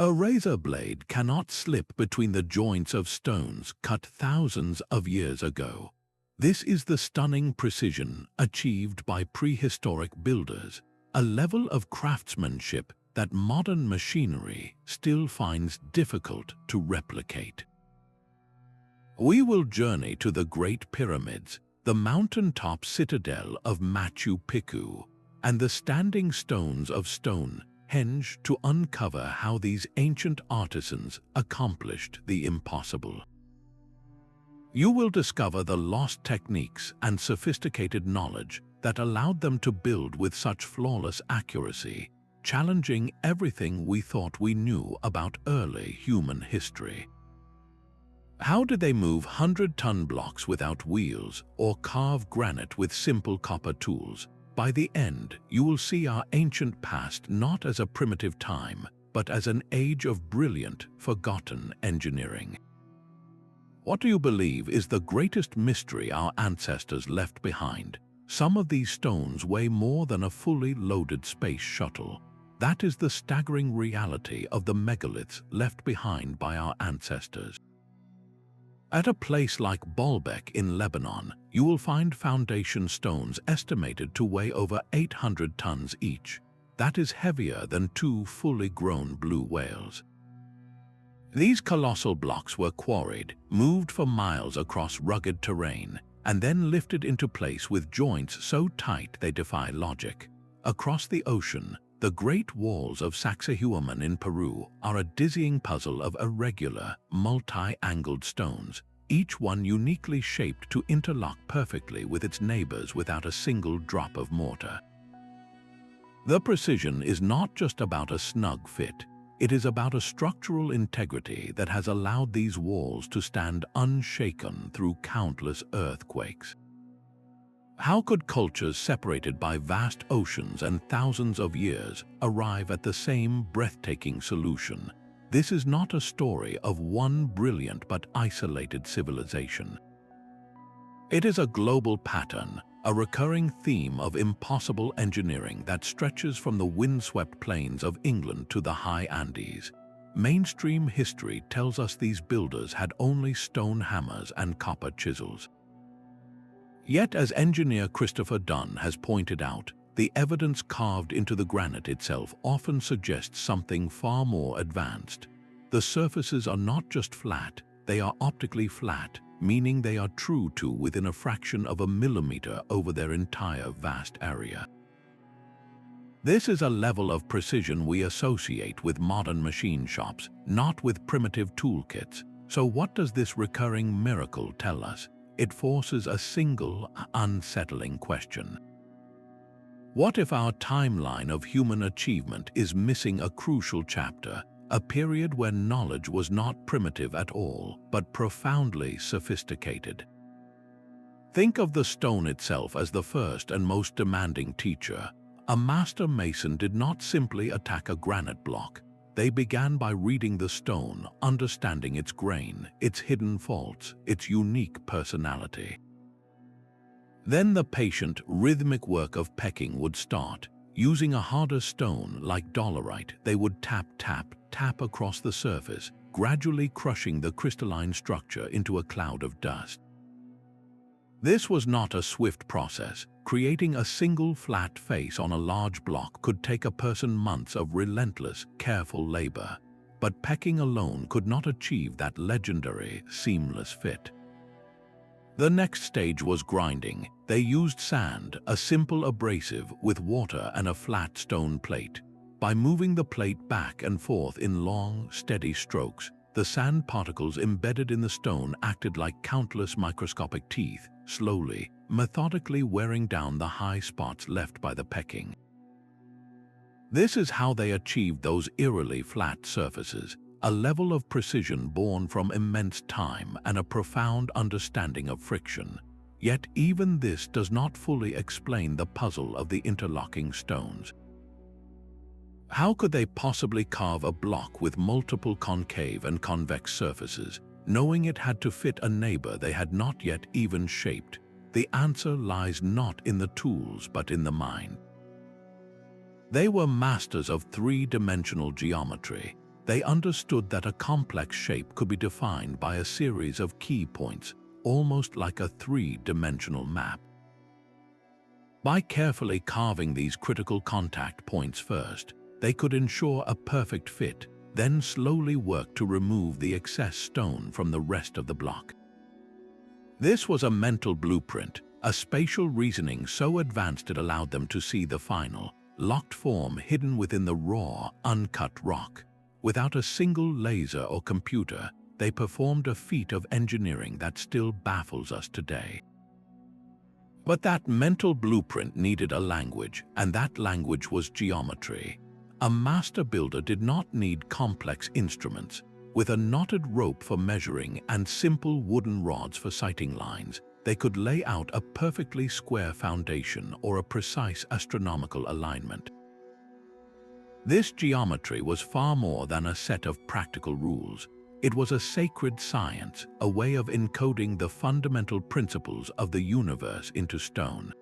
A razor blade cannot slip between the joints of stones cut thousands of years ago. This is the stunning precision achieved by prehistoric builders, a level of craftsmanship that modern machinery still finds difficult to replicate. We will journey to the Great Pyramids, the mountaintop citadel of Machu Picchu, and the standing stones of Stonehenge to uncover how these ancient artisans accomplished the impossible. You will discover the lost techniques and sophisticated knowledge that allowed them to build with such flawless accuracy, challenging everything we thought we knew about early human history. How did they move 100-ton blocks without wheels or carve granite with simple copper tools? By the end, you will see our ancient past not as a primitive time, but as an age of brilliant, forgotten engineering. What do you believe is the greatest mystery our ancestors left behind? Some of these stones weigh more than a fully loaded space shuttle. That is the staggering reality of the megaliths left behind by our ancestors. At a place like Baalbek in Lebanon, you will find foundation stones estimated to weigh over 800 tons each. That is heavier than 2 fully grown blue whales. These colossal blocks were quarried, moved for miles across rugged terrain, and then lifted into place with joints so tight they defy logic. Across the ocean, the Great Walls of Sacsayhuaman in Peru are a dizzying puzzle of irregular, multi-angled stones, each one uniquely shaped to interlock perfectly with its neighbors without a single drop of mortar. The precision is not just about a snug fit. It is about a structural integrity that has allowed these walls to stand unshaken through countless earthquakes. How could cultures separated by vast oceans and thousands of years arrive at the same breathtaking solution? This is not a story of one brilliant but isolated civilization. It is a global pattern, a recurring theme of impossible engineering that stretches from the windswept plains of England to the high Andes. Mainstream history tells us these builders had only stone hammers and copper chisels. Yet, as engineer Christopher Dunn has pointed out, the evidence carved into the granite itself often suggests something far more advanced. The surfaces are not just flat, they are optically flat, meaning they are true to within a fraction of a millimeter over their entire vast area. This is a level of precision we associate with modern machine shops, not with primitive toolkits. So what does this recurring miracle tell us? It forces a single, unsettling question. What if our timeline of human achievement is missing a crucial chapter? A period where knowledge was not primitive at all, but profoundly sophisticated. Think of the stone itself as the first and most demanding teacher. A master mason did not simply attack a granite block. They began by reading the stone, understanding its grain, its hidden faults, its unique personality. Then the patient, rhythmic work of pecking would start. Using a harder stone like dolerite, they would tap across the surface, gradually crushing the crystalline structure into a cloud of dust. This was not a swift process. Creating a single flat face on a large block could take a person months of relentless, careful labor. But pecking alone could not achieve that legendary, seamless fit. The next stage was grinding. They used sand, a simple abrasive with water and a flat stone plate. By moving the plate back and forth in long, steady strokes, the sand particles embedded in the stone acted like countless microscopic teeth, slowly, methodically wearing down the high spots left by the pecking. This is how they achieved those eerily flat surfaces, a level of precision born from immense time and a profound understanding of friction. Yet even this does not fully explain the puzzle of the interlocking stones. How could they possibly carve a block with multiple concave and convex surfaces, knowing it had to fit a neighbor they had not yet even shaped? The answer lies not in the tools but in the mind. They were masters of three-dimensional geometry. They understood that a complex shape could be defined by a series of key points, almost like a three-dimensional map. By carefully carving these critical contact points first, they could ensure a perfect fit, then slowly work to remove the excess stone from the rest of the block. This was a mental blueprint, a spatial reasoning so advanced it allowed them to see the final, locked form hidden within the raw, uncut rock. Without a single laser or computer, they performed a feat of engineering that still baffles us today. But that mental blueprint needed a language, and that language was geometry. A master builder did not need complex instruments. With a knotted rope for measuring and simple wooden rods for sighting lines, they could lay out a perfectly square foundation or a precise astronomical alignment. This geometry was far more than a set of practical rules. It was a sacred science, a way of encoding the fundamental principles of the universe into stone.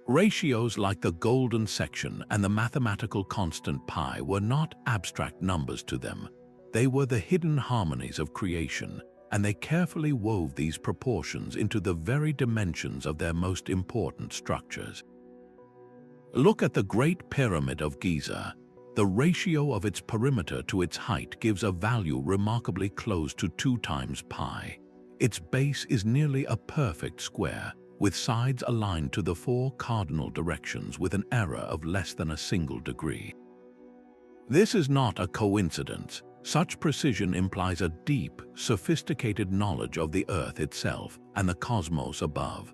Ratios like the golden section and the mathematical constant pi were not abstract numbers to them. They were the hidden harmonies of creation, and they carefully wove these proportions into the very dimensions of their most important structures. Look at the Great Pyramid of Giza. The ratio of its perimeter to its height gives a value remarkably close to 2 times pi. Its base is nearly a perfect square, with sides aligned to the 4 cardinal directions with an error of less than a single degree. This is not a coincidence. Such precision implies a deep, sophisticated knowledge of the Earth itself and the cosmos above.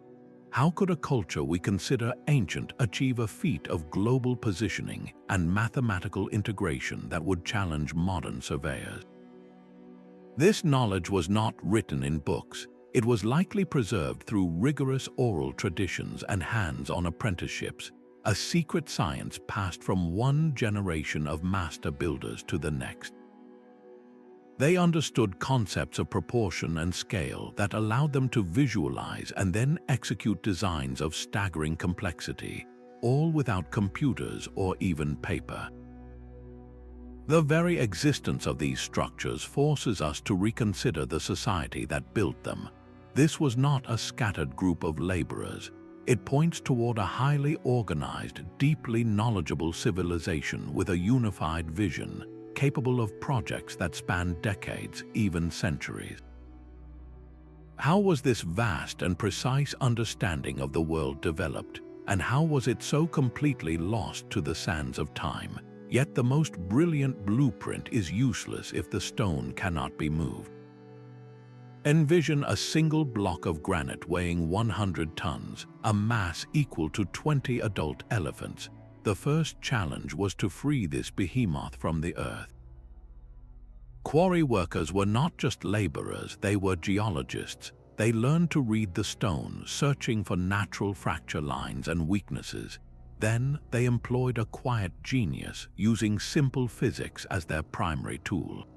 How could a culture we consider ancient achieve a feat of global positioning and mathematical integration that would challenge modern surveyors? This knowledge was not written in books. It was likely preserved through rigorous oral traditions and hands-on apprenticeships, a secret science passed from one generation of master builders to the next. They understood concepts of proportion and scale that allowed them to visualize and then execute designs of staggering complexity, all without computers or even paper. The very existence of these structures forces us to reconsider the society that built them. This was not a scattered group of laborers. It points toward a highly organized, deeply knowledgeable civilization with a unified vision, capable of projects that span decades, even centuries. How was this vast and precise understanding of the world developed, and how was it so completely lost to the sands of time? Yet the most brilliant blueprint is useless if the stone cannot be moved. Envision a single block of granite weighing 100 tons, a mass equal to 20 adult elephants. The first challenge was to free this behemoth from the earth. Quarry workers were not just laborers, they were geologists. They learned to read the stone, searching for natural fracture lines and weaknesses. Then they employed a quiet genius, using simple physics as their primary tool.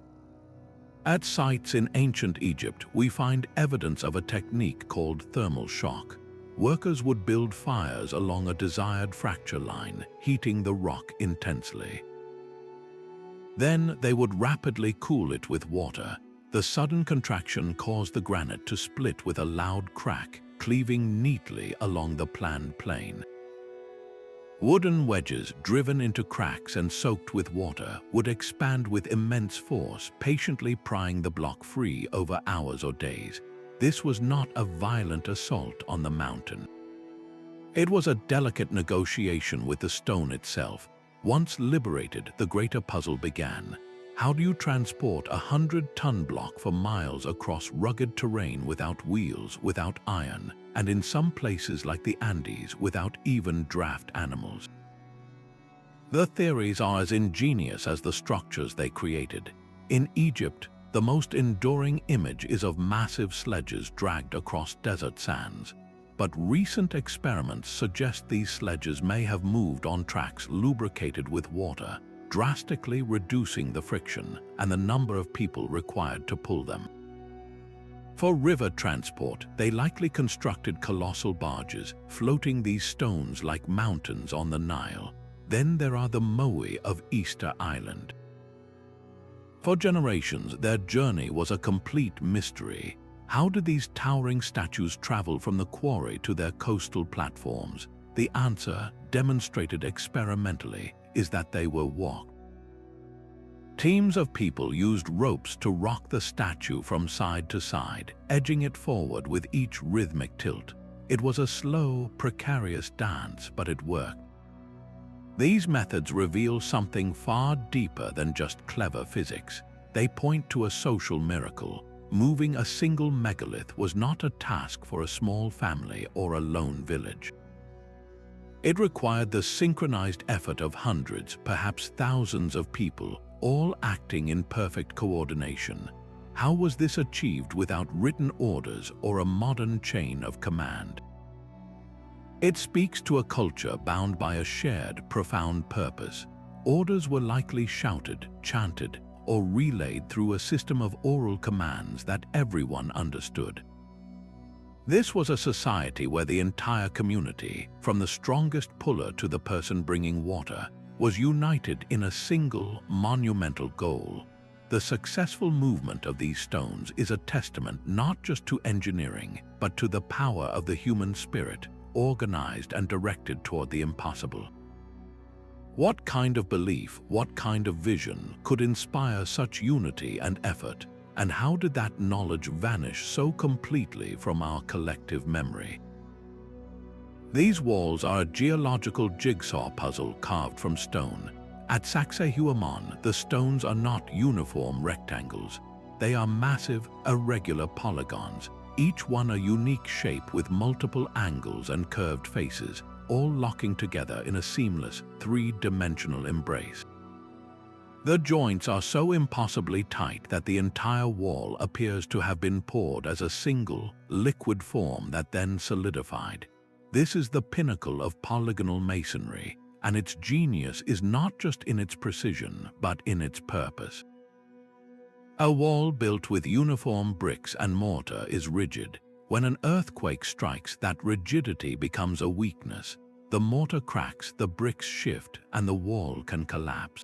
At sites in ancient Egypt, we find evidence of a technique called thermal shock. Workers would build fires along a desired fracture line, heating the rock intensely. Then they would rapidly cool it with water. The sudden contraction caused the granite to split with a loud crack, cleaving neatly along the planned plane. Wooden wedges driven into cracks and soaked with water would expand with immense force, patiently prying the block free over hours or days. This was not a violent assault on the mountain. It was a delicate negotiation with the stone itself. Once liberated, the greater puzzle began. How do you transport a 100-ton block for miles across rugged terrain without wheels, without iron, and in some places like the Andes without even draft animals? The theories are as ingenious as the structures they created. In Egypt, the most enduring image is of massive sledges dragged across desert sands. But recent experiments suggest these sledges may have moved on tracks lubricated with water, drastically reducing the friction and the number of people required to pull them. For river transport, they likely constructed colossal barges, floating these stones like mountains on the Nile. Then there are the moai of Easter Island. For generations, their journey was a complete mystery. How did these towering statues travel from the quarry to their coastal platforms? The answer, demonstrated experimentally, is that they were walked. Teams of people used ropes to rock the statue from side to side, edging it forward with each rhythmic tilt. It was a slow, precarious dance, but it worked. These methods reveal something far deeper than just clever physics. They point to a social miracle. Moving a single megalith was not a task for a small family or a lone village. It required the synchronized effort of hundreds, perhaps thousands of people, all acting in perfect coordination. How was this achieved without written orders or a modern chain of command? It speaks to a culture bound by a shared, profound purpose. Orders were likely shouted, chanted, or relayed through a system of oral commands that everyone understood. This was a society where the entire community, from the strongest puller to the person bringing water, was united in a single, monumental goal. The successful movement of these stones is a testament not just to engineering, but to the power of the human spirit, organized and directed toward the impossible. What kind of belief, what kind of vision could inspire such unity and effort, and how did that knowledge vanish so completely from our collective memory? These walls are a geological jigsaw puzzle carved from stone. At Sacsayhuaman, the stones are not uniform rectangles. They are massive, irregular polygons, each one a unique shape with multiple angles and curved faces, all locking together in a seamless, three-dimensional embrace. The joints are so impossibly tight that the entire wall appears to have been poured as a single, liquid form that then solidified. This is the pinnacle of polygonal masonry, and its genius is not just in its precision, but in its purpose. A wall built with uniform bricks and mortar is rigid. When an earthquake strikes, that rigidity becomes a weakness. The mortar cracks, the bricks shift, and the wall can collapse.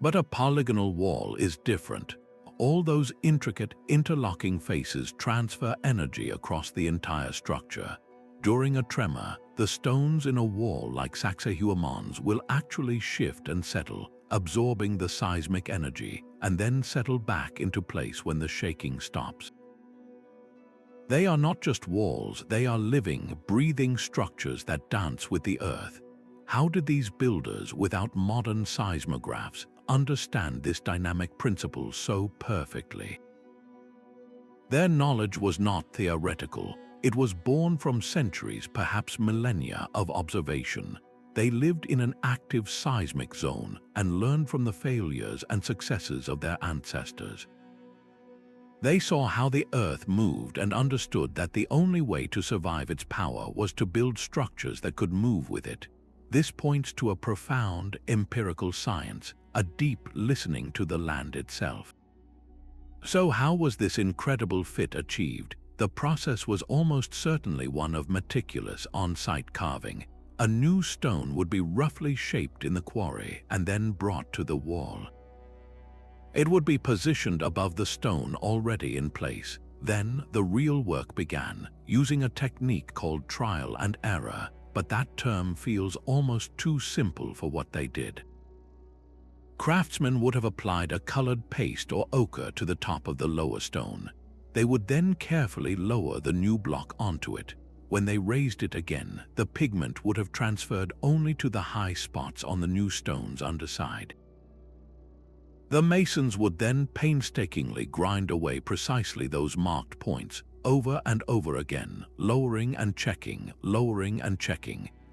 But a polygonal wall is different. All those intricate, interlocking faces transfer energy across the entire structure. During a tremor, the stones in a wall like Sacsayhuaman's will actually shift and settle, absorbing the seismic energy, and then settle back into place when the shaking stops. They are not just walls, they are living, breathing structures that dance with the earth. How did these builders, without modern seismographs, understand this dynamic principle so perfectly? Their knowledge was not theoretical. It was born from centuries, perhaps millennia, of observation. They lived in an active seismic zone and learned from the failures and successes of their ancestors. They saw how the earth moved and understood that the only way to survive its power was to build structures that could move with it. This points to a profound empirical science, a deep listening to the land itself. So how was this incredible fit achieved? The process was almost certainly one of meticulous on-site carving. A new stone would be roughly shaped in the quarry and then brought to the wall. It would be positioned above the stone already in place. Then the real work began, using a technique called trial and error, but that term feels almost too simple for what they did. Craftsmen would have applied a colored paste or ochre to the top of the lower stone. They would then carefully lower the new block onto it. When they raised it again, the pigment would have transferred only to the high spots on the new stone's underside. The masons would then painstakingly grind away precisely those marked points, over and over again, lowering and checking,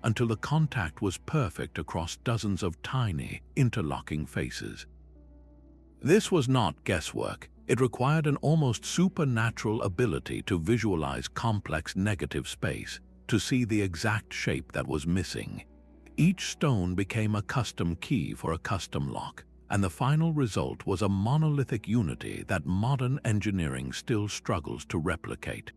until the contact was perfect across dozens of tiny, interlocking faces. This was not guesswork. It required an almost supernatural ability to visualize complex negative space, to see the exact shape that was missing. Each stone became a custom key for a custom lock, and the final result was a monolithic unity that modern engineering still struggles to replicate.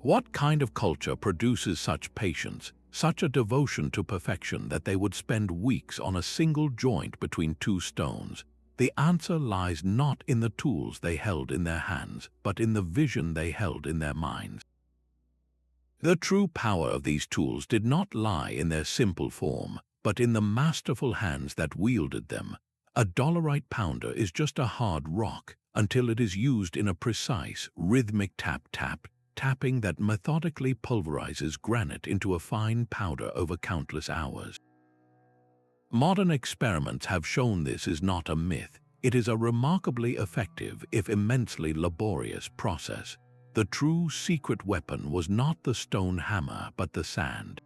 What kind of culture produces such patience, such a devotion to perfection that they would spend weeks on a single joint between two stones? The answer lies not in the tools they held in their hands, but in the vision they held in their minds. The true power of these tools did not lie in their simple form, but in the masterful hands that wielded them. A dolerite pounder is just a hard rock until it is used in a precise, rhythmic tapping that methodically pulverizes granite into a fine powder over countless hours. Modern experiments have shown this is not a myth. It is a remarkably effective, if immensely laborious, process. The true secret weapon was not the stone hammer, but the sand.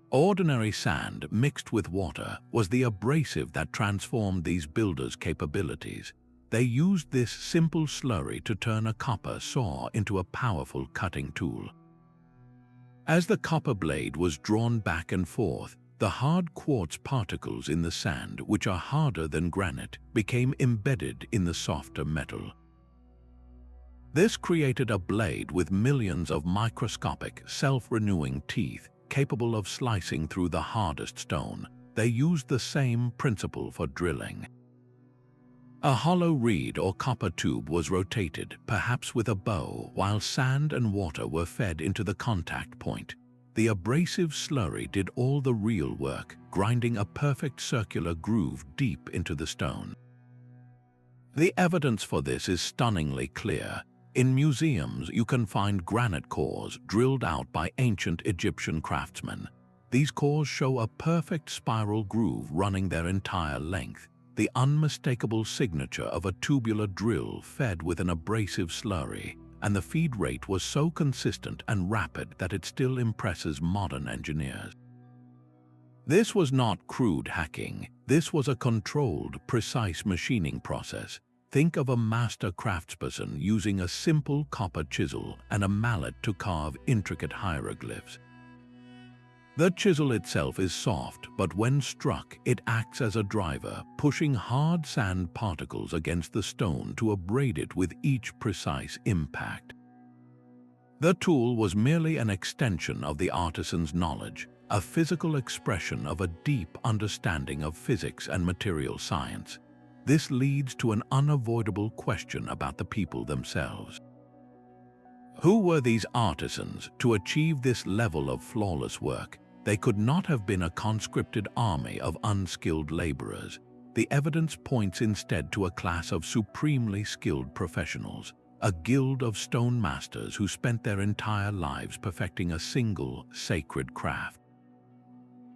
Ordinary sand mixed with water was the abrasive that transformed these builders' capabilities. They used this simple slurry to turn a copper saw into a powerful cutting tool. As the copper blade was drawn back and forth, the hard quartz particles in the sand, which are harder than granite, became embedded in the softer metal. This created a blade with millions of microscopic, self-renewing teeth, capable of slicing through the hardest stone. They used the same principle for drilling. A hollow reed or copper tube was rotated, perhaps with a bow, while sand and water were fed into the contact point. The abrasive slurry did all the real work, grinding a perfect circular groove deep into the stone. The evidence for this is stunningly clear. In museums, you can find granite cores drilled out by ancient Egyptian craftsmen. These cores show a perfect spiral groove running their entire length, the unmistakable signature of a tubular drill fed with an abrasive slurry, and the feed rate was so consistent and rapid that it still impresses modern engineers. This was not crude hacking. This was a controlled, precise machining process. Think of a master craftsperson using a simple copper chisel and a mallet to carve intricate hieroglyphs. The chisel itself is soft, but when struck, it acts as a driver, pushing hard sand particles against the stone to abrade it with each precise impact. The tool was merely an extension of the artisan's knowledge, a physical expression of a deep understanding of physics and material science. This leads to an unavoidable question about the people themselves. Who were these artisans to achieve this level of flawless work? They could not have been a conscripted army of unskilled laborers. The evidence points instead to a class of supremely skilled professionals, a guild of stone masters who spent their entire lives perfecting a single, sacred craft.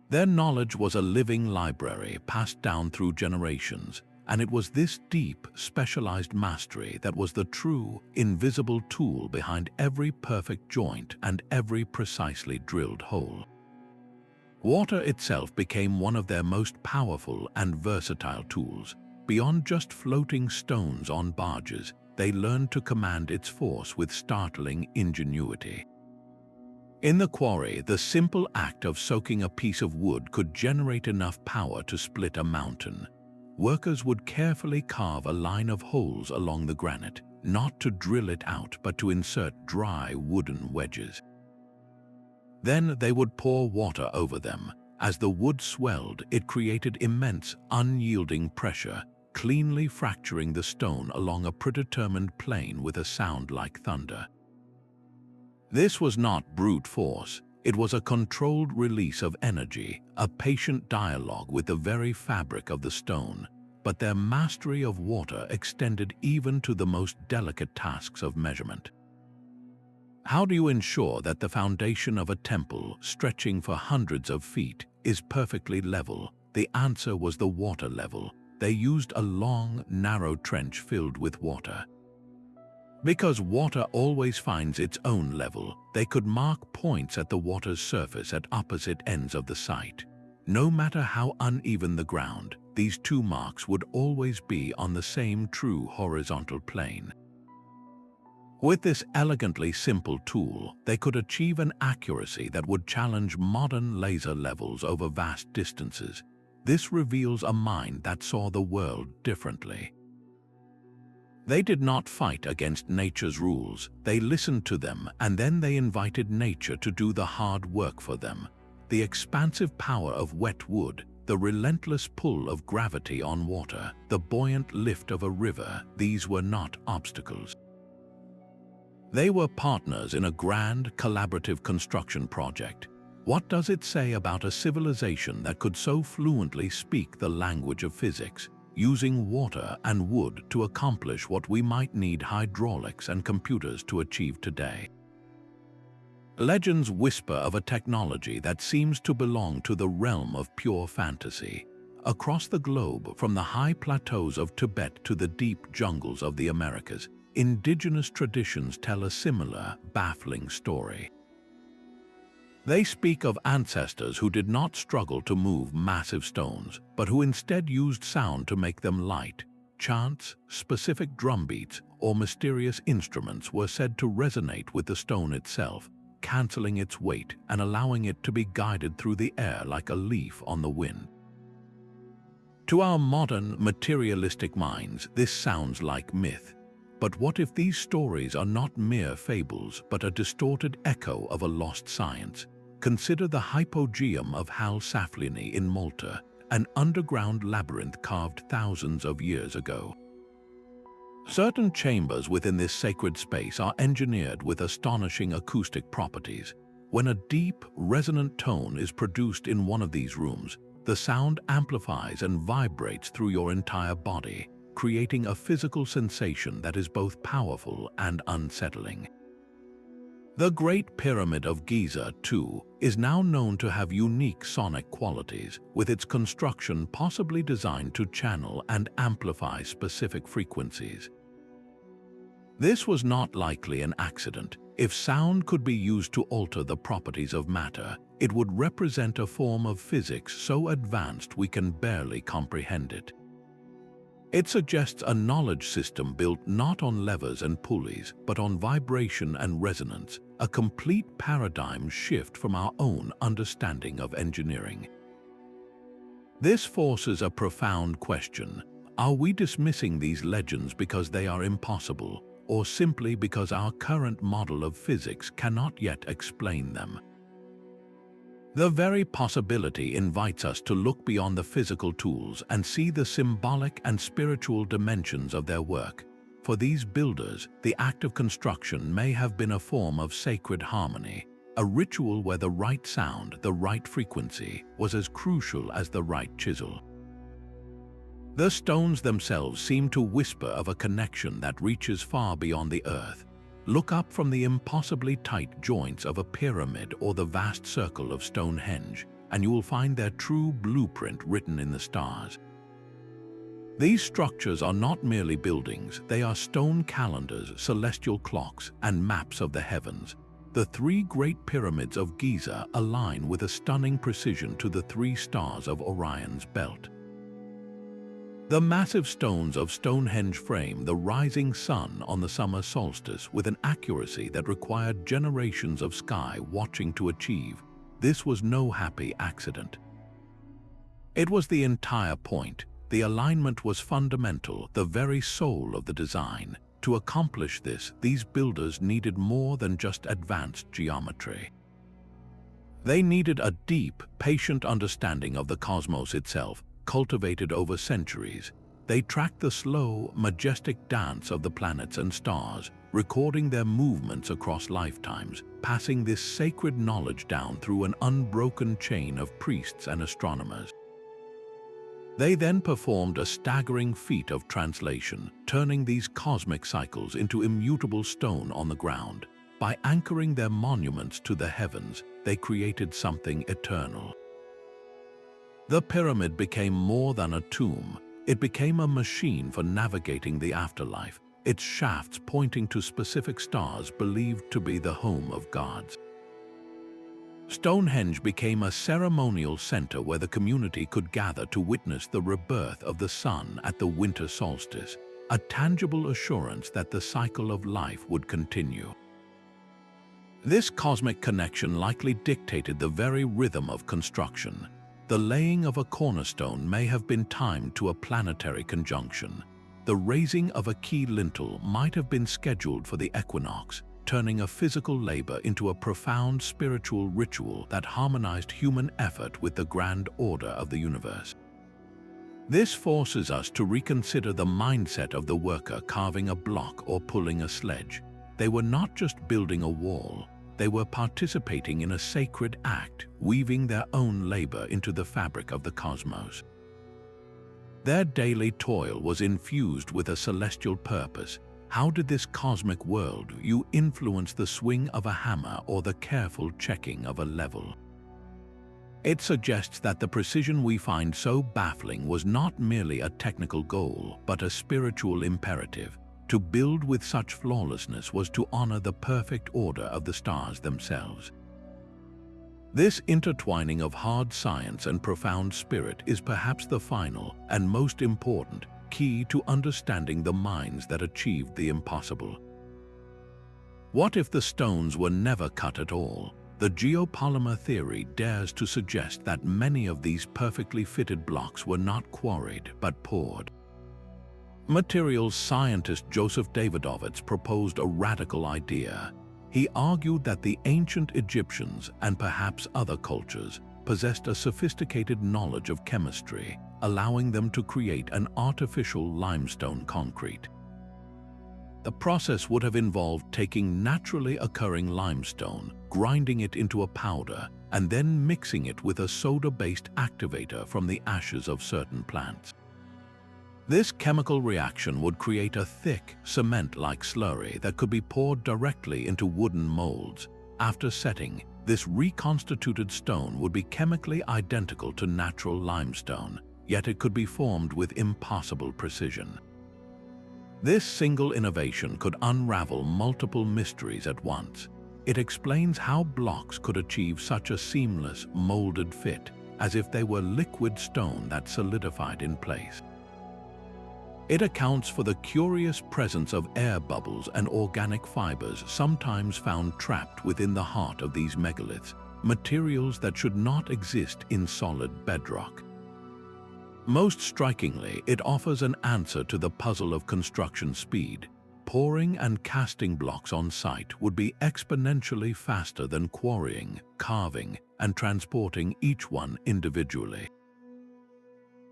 Their knowledge was a living library passed down through generations, and it was this deep, specialized mastery that was the true, invisible tool behind every perfect joint and every precisely drilled hole. Water itself became one of their most powerful and versatile tools. Beyond just floating stones on barges, they learned to command its force with startling ingenuity. In the quarry, the simple act of soaking a piece of wood could generate enough power to split a mountain. Workers would carefully carve a line of holes along the granite, not to drill it out, but to insert dry wooden wedges. Then they would pour water over them. As the wood swelled, it created immense, unyielding pressure, cleanly fracturing the stone along a predetermined plane with a sound like thunder. This was not brute force. It was a controlled release of energy, a patient dialogue with the very fabric of the stone. But their mastery of water extended even to the most delicate tasks of measurement. How do you ensure that the foundation of a temple, stretching for hundreds of feet, is perfectly level? The answer was the water level. They used a long, narrow trench filled with water. Because water always finds its own level, they could mark points at the water's surface at opposite ends of the site. No matter how uneven the ground, these two marks would always be on the same true horizontal plane. With this elegantly simple tool, they could achieve an accuracy that would challenge modern laser levels over vast distances. This reveals a mind that saw the world differently. They did not fight against nature's rules. They listened to them, and then they invited nature to do the hard work for them. The expansive power of wet wood, the relentless pull of gravity on water, the buoyant lift of a river, these were not obstacles. They were partners in a grand, collaborative construction project. What does it say about a civilization that could so fluently speak the language of physics, using water and wood to accomplish what we might need hydraulics and computers to achieve today? Legends whisper of a technology that seems to belong to the realm of pure fantasy. Across the globe, from the high plateaus of Tibet to the deep jungles of the Americas, indigenous traditions tell a similar, baffling story. They speak of ancestors who did not struggle to move massive stones, but who instead used sound to make them light. Chants, specific drumbeats, or mysterious instruments were said to resonate with the stone itself, canceling its weight and allowing it to be guided through the air like a leaf on the wind. To our modern, materialistic minds, this sounds like myth. But what if these stories are not mere fables, but a distorted echo of a lost science? Consider the hypogeum of Hal Saflieni in Malta, an underground labyrinth carved thousands of years ago. Certain chambers within this sacred space are engineered with astonishing acoustic properties. When a deep, resonant tone is produced in one of these rooms, the sound amplifies and vibrates through your entire body, creating a physical sensation that is both powerful and unsettling. The Great Pyramid of Giza, too, is now known to have unique sonic qualities, with its construction possibly designed to channel and amplify specific frequencies. This was not likely an accident. If sound could be used to alter the properties of matter, it would represent a form of physics so advanced we can barely comprehend it. It suggests a knowledge system built not on levers and pulleys, but on vibration and resonance, a complete paradigm shift from our own understanding of engineering. This forces a profound question. Are we dismissing these legends because they are impossible, or simply because our current model of physics cannot yet explain them? The very possibility invites us to look beyond the physical tools and see the symbolic and spiritual dimensions of their work. For these builders, the act of construction may have been a form of sacred harmony, a ritual where the right sound, the right frequency, was as crucial as the right chisel. The stones themselves seem to whisper of a connection that reaches far beyond the earth. Look up from the impossibly tight joints of a pyramid or the vast circle of Stonehenge, and you will find their true blueprint written in the stars. These structures are not merely buildings, they are stone calendars, celestial clocks, and maps of the heavens. The three great pyramids of Giza align with a stunning precision to the three stars of Orion's belt. The massive stones of Stonehenge frame the rising sun on the summer solstice with an accuracy that required generations of sky watching to achieve. This was no happy accident. It was the entire point. The alignment was fundamental, the very soul of the design. To accomplish this, these builders needed more than just advanced geometry. They needed a deep, patient understanding of the cosmos itself, cultivated over centuries. They tracked the slow, majestic dance of the planets and stars, recording their movements across lifetimes, passing this sacred knowledge down through an unbroken chain of priests and astronomers. They then performed a staggering feat of translation, turning these cosmic cycles into immutable stone on the ground. By anchoring their monuments to the heavens, they created something eternal. The pyramid became more than a tomb. It became a machine for navigating the afterlife, its shafts pointing to specific stars believed to be the home of gods. Stonehenge became a ceremonial center where the community could gather to witness the rebirth of the sun at the winter solstice, a tangible assurance that the cycle of life would continue. This cosmic connection likely dictated the very rhythm of construction. The laying of a cornerstone may have been timed to a planetary conjunction. The raising of a key lintel might have been scheduled for the equinox. turning a physical labor into a profound spiritual ritual that harmonized human effort with the grand order of the universe. This forces us to reconsider the mindset of the worker carving a block or pulling a sledge. They were not just building a wall, they were participating in a sacred act, weaving their own labor into the fabric of the cosmos. Their daily toil was infused with a celestial purpose. How did this cosmic worldview influence the swing of a hammer or the careful checking of a level? It suggests that the precision we find so baffling was not merely a technical goal, but a spiritual imperative. To build with such flawlessness was to honor the perfect order of the stars themselves. This intertwining of hard science and profound spirit is perhaps the final and most important key to understanding the minds that achieved the impossible. What if the stones were never cut at all? The Geopolymer Theory dares to suggest that many of these perfectly fitted blocks were not quarried but poured. Materials scientist Joseph Davidovits proposed a radical idea. He argued that the ancient Egyptians and perhaps other cultures possessed a sophisticated knowledge of chemistry, allowing them to create an artificial limestone concrete. The process would have involved taking naturally occurring limestone, grinding it into a powder, and then mixing it with a soda-based activator from the ashes of certain plants. This chemical reaction would create a thick, cement-like slurry that could be poured directly into wooden molds. After setting, this reconstituted stone would be chemically identical to natural limestone, yet it could be formed with impossible precision. This single innovation could unravel multiple mysteries at once. It explains how blocks could achieve such a seamless, molded fit, as if they were liquid stone that solidified in place. It accounts for the curious presence of air bubbles and organic fibers sometimes found trapped within the heart of these megaliths, materials that should not exist in solid bedrock. Most strikingly, it offers an answer to the puzzle of construction speed. Pouring and casting blocks on site would be exponentially faster than quarrying, carving, and transporting each one individually.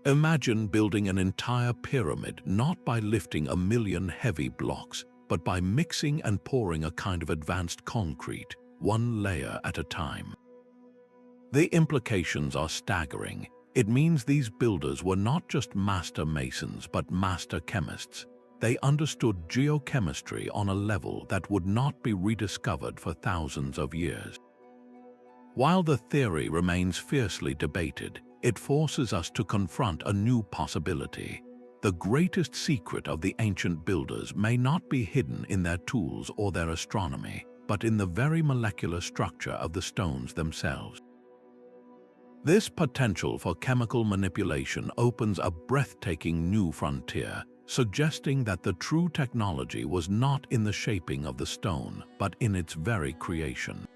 Imagine building an entire pyramid not by lifting 1,000,000 heavy blocks, but by mixing and pouring a kind of advanced concrete, one layer at a time. The implications are staggering. It means these builders were not just master masons but master chemists. They understood geochemistry on a level that would not be rediscovered for thousands of years. While the theory remains fiercely debated, it forces us to confront a new possibility. The greatest secret of the ancient builders may not be hidden in their tools or their astronomy, but in the very molecular structure of the stones themselves. This potential for chemical manipulation opens a breathtaking new frontier, suggesting that the true technology was not in the shaping of the stone, but in its very creation.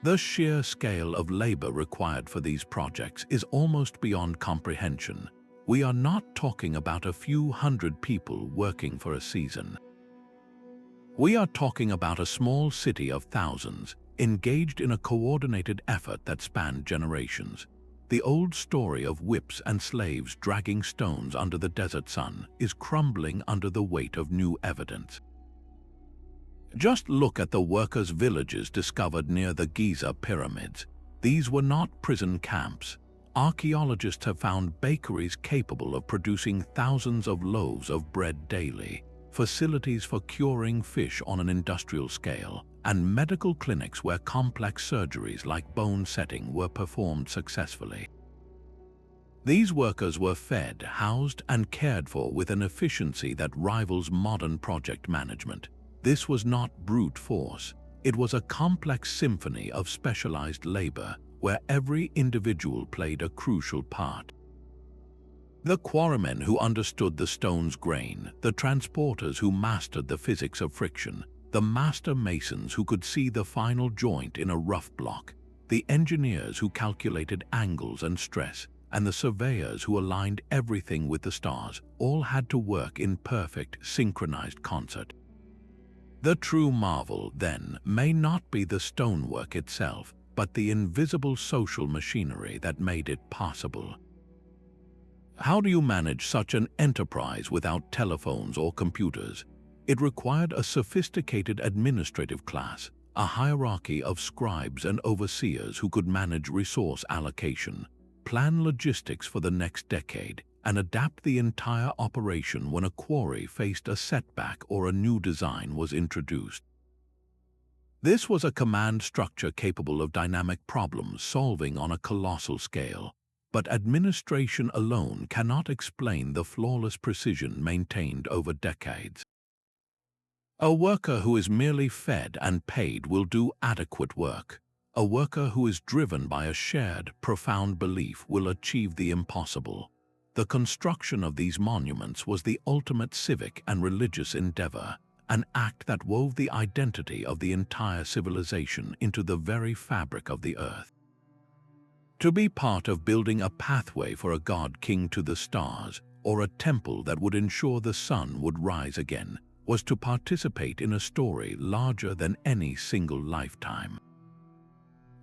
The sheer scale of labor required for these projects is almost beyond comprehension. We are not talking about a few hundred people working for a season. We are talking about a small city of thousands, engaged in a coordinated effort that spanned generations. The old story of whips and slaves dragging stones under the desert sun is crumbling under the weight of new evidence. Just look at the workers' villages discovered near the Giza pyramids. These were not prison camps. Archaeologists have found bakeries capable of producing thousands of loaves of bread daily, facilities for curing fish on an industrial scale, and medical clinics where complex surgeries like bone setting were performed successfully. These workers were fed, housed, and cared for with an efficiency that rivals modern project management. This was not brute force. It was a complex symphony of specialized labor where every individual played a crucial part. The quarrymen who understood the stone's grain, the transporters who mastered the physics of friction, the master masons who could see the final joint in a rough block, the engineers who calculated angles and stress, and the surveyors who aligned everything with the stars, all had to work in perfect, synchronized concert. The true marvel, then, may not be the stonework itself, but the invisible social machinery that made it possible. How do you manage such an enterprise without telephones or computers? It required a sophisticated administrative class, a hierarchy of scribes and overseers who could manage resource allocation, plan logistics for the next decade, and adapt the entire operation when a quarry faced a setback or a new design was introduced. This was a command structure capable of dynamic problem solving on a colossal scale, but administration alone cannot explain the flawless precision maintained over decades. A worker who is merely fed and paid will do adequate work. A worker who is driven by a shared, profound belief will achieve the impossible. The construction of these monuments was the ultimate civic and religious endeavor, an act that wove the identity of the entire civilization into the very fabric of the earth. To be part of building a pathway for a god-king to the stars, or a temple that would ensure the sun would rise again, was to participate in a story larger than any single lifetime.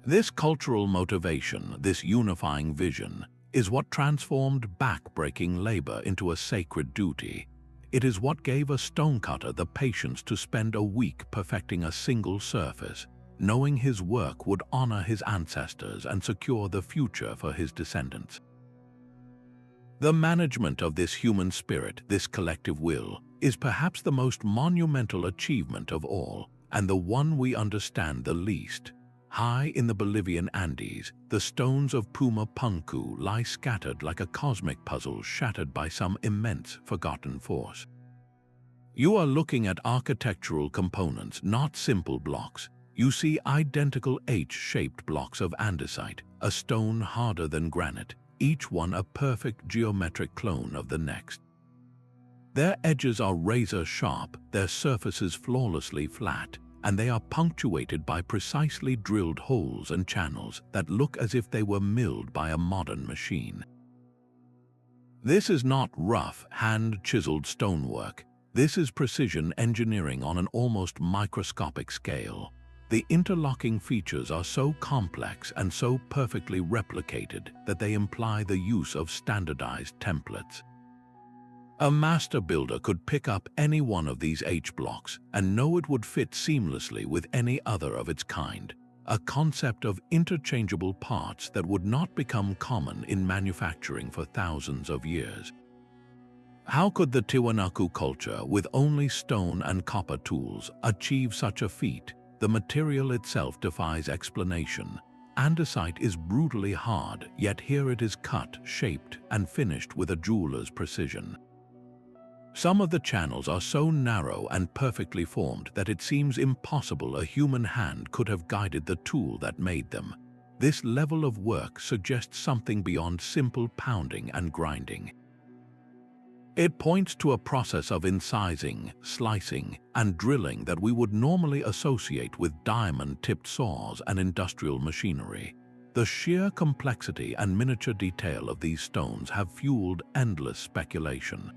This cultural motivation, this unifying vision, is what transformed back-breaking labor into a sacred duty. It is what gave a stonecutter the patience to spend a week perfecting a single surface, knowing his work would honor his ancestors and secure the future for his descendants. The management of this human spirit, this collective will, is perhaps the most monumental achievement of all, and the one we understand the least. High in the Bolivian Andes, the stones of Puma Punku lie scattered like a cosmic puzzle shattered by some immense forgotten force. You are looking at architectural components, not simple blocks. You see identical H-shaped blocks of andesite, a stone harder than granite, each one a perfect geometric clone of the next. Their edges are razor-sharp, their surfaces flawlessly flat, and they are punctuated by precisely drilled holes and channels that look as if they were milled by a modern machine. This is not rough, hand-chiseled stonework. This is precision engineering on an almost microscopic scale. The interlocking features are so complex and so perfectly replicated that they imply the use of standardized templates. A master builder could pick up any one of these H-blocks and know it would fit seamlessly with any other of its kind, a concept of interchangeable parts that would not become common in manufacturing for thousands of years. How could the Tiwanaku culture, with only stone and copper tools, achieve such a feat? The material itself defies explanation. Andesite is brutally hard, yet here it is cut, shaped, and finished with a jeweler's precision. Some of the channels are so narrow and perfectly formed that it seems impossible a human hand could have guided the tool that made them. This level of work suggests something beyond simple pounding and grinding. It points to a process of incising, slicing, and drilling that we would normally associate with diamond-tipped saws and industrial machinery. The sheer complexity and miniature detail of these stones have fueled endless speculation.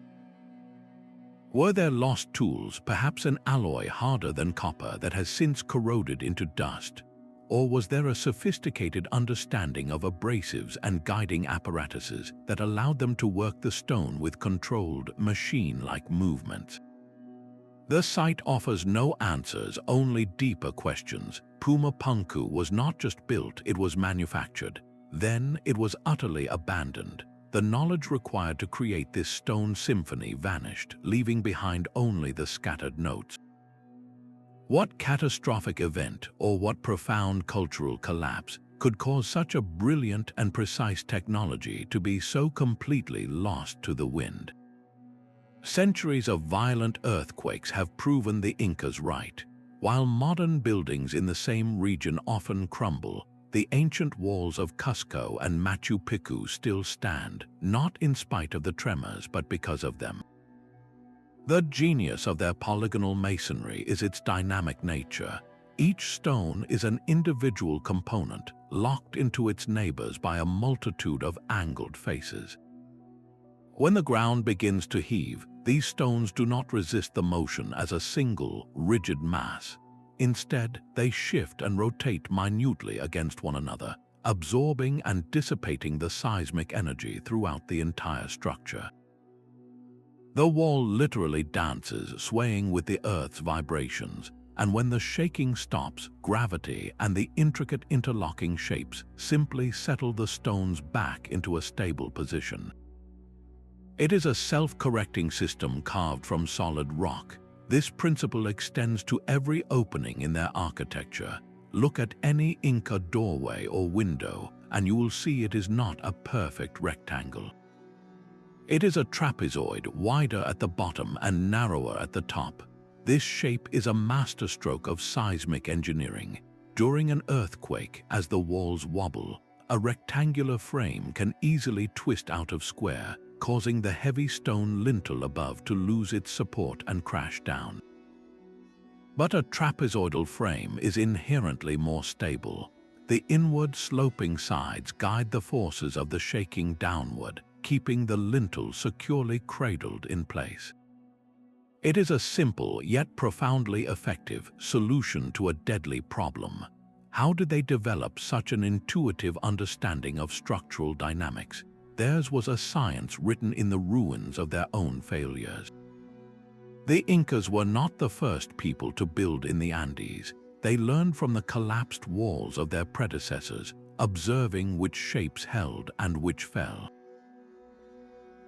Were there lost tools, perhaps an alloy harder than copper that has since corroded into dust? Or was there a sophisticated understanding of abrasives and guiding apparatuses that allowed them to work the stone with controlled, machine-like movements? The site offers no answers, only deeper questions. Puma Punku was not just built, it was manufactured. Then it was utterly abandoned. The knowledge required to create this stone symphony vanished, leaving behind only the scattered notes. What catastrophic event or what profound cultural collapse could cause such a brilliant and precise technology to be so completely lost to the wind? Centuries of violent earthquakes have proven the Incas right. While modern buildings in the same region often crumble, the ancient walls of Cusco and Machu Picchu still stand, not in spite of the tremors but because of them. The genius of their polygonal masonry is its dynamic nature. Each stone is an individual component, locked into its neighbors by a multitude of angled faces. When the ground begins to heave, These stones do not resist the motion as a single, rigid mass. Instead, they shift and rotate minutely against one another, absorbing and dissipating the seismic energy throughout the entire structure. The wall literally dances, swaying with the Earth's vibrations, and when the shaking stops, gravity and the intricate interlocking shapes simply settle the stones back into a stable position. It is a self-correcting system carved from solid rock. This principle extends to every opening in their architecture. Look at any Inca doorway or window, and you will see it is not a perfect rectangle. It is a trapezoid, wider at the bottom and narrower at the top. This shape is a masterstroke of seismic engineering. During an earthquake, as the walls wobble, a rectangular frame can easily twist out of square, causing the heavy stone lintel above to lose its support and crash down. But a trapezoidal frame is inherently more stable. The inward sloping sides guide the forces of the shaking downward, keeping the lintel securely cradled in place. It is a simple yet profoundly effective solution to a deadly problem. How did they develop such an intuitive understanding of structural dynamics? Theirs was a science written in the ruins of their own failures. The Incas were not the first people to build in the Andes. They learned from the collapsed walls of their predecessors, observing which shapes held and which fell.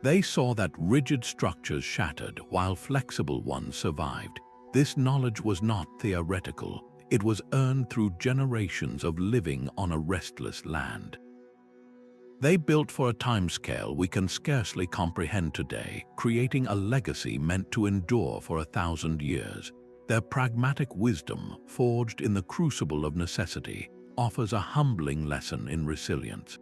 They saw that rigid structures shattered while flexible ones survived. This knowledge was not theoretical. It was earned through generations of living on a restless land. They built for a timescale we can scarcely comprehend today, creating a legacy meant to endure for 1,000 years. Their pragmatic wisdom, forged in the crucible of necessity, offers a humbling lesson in resilience.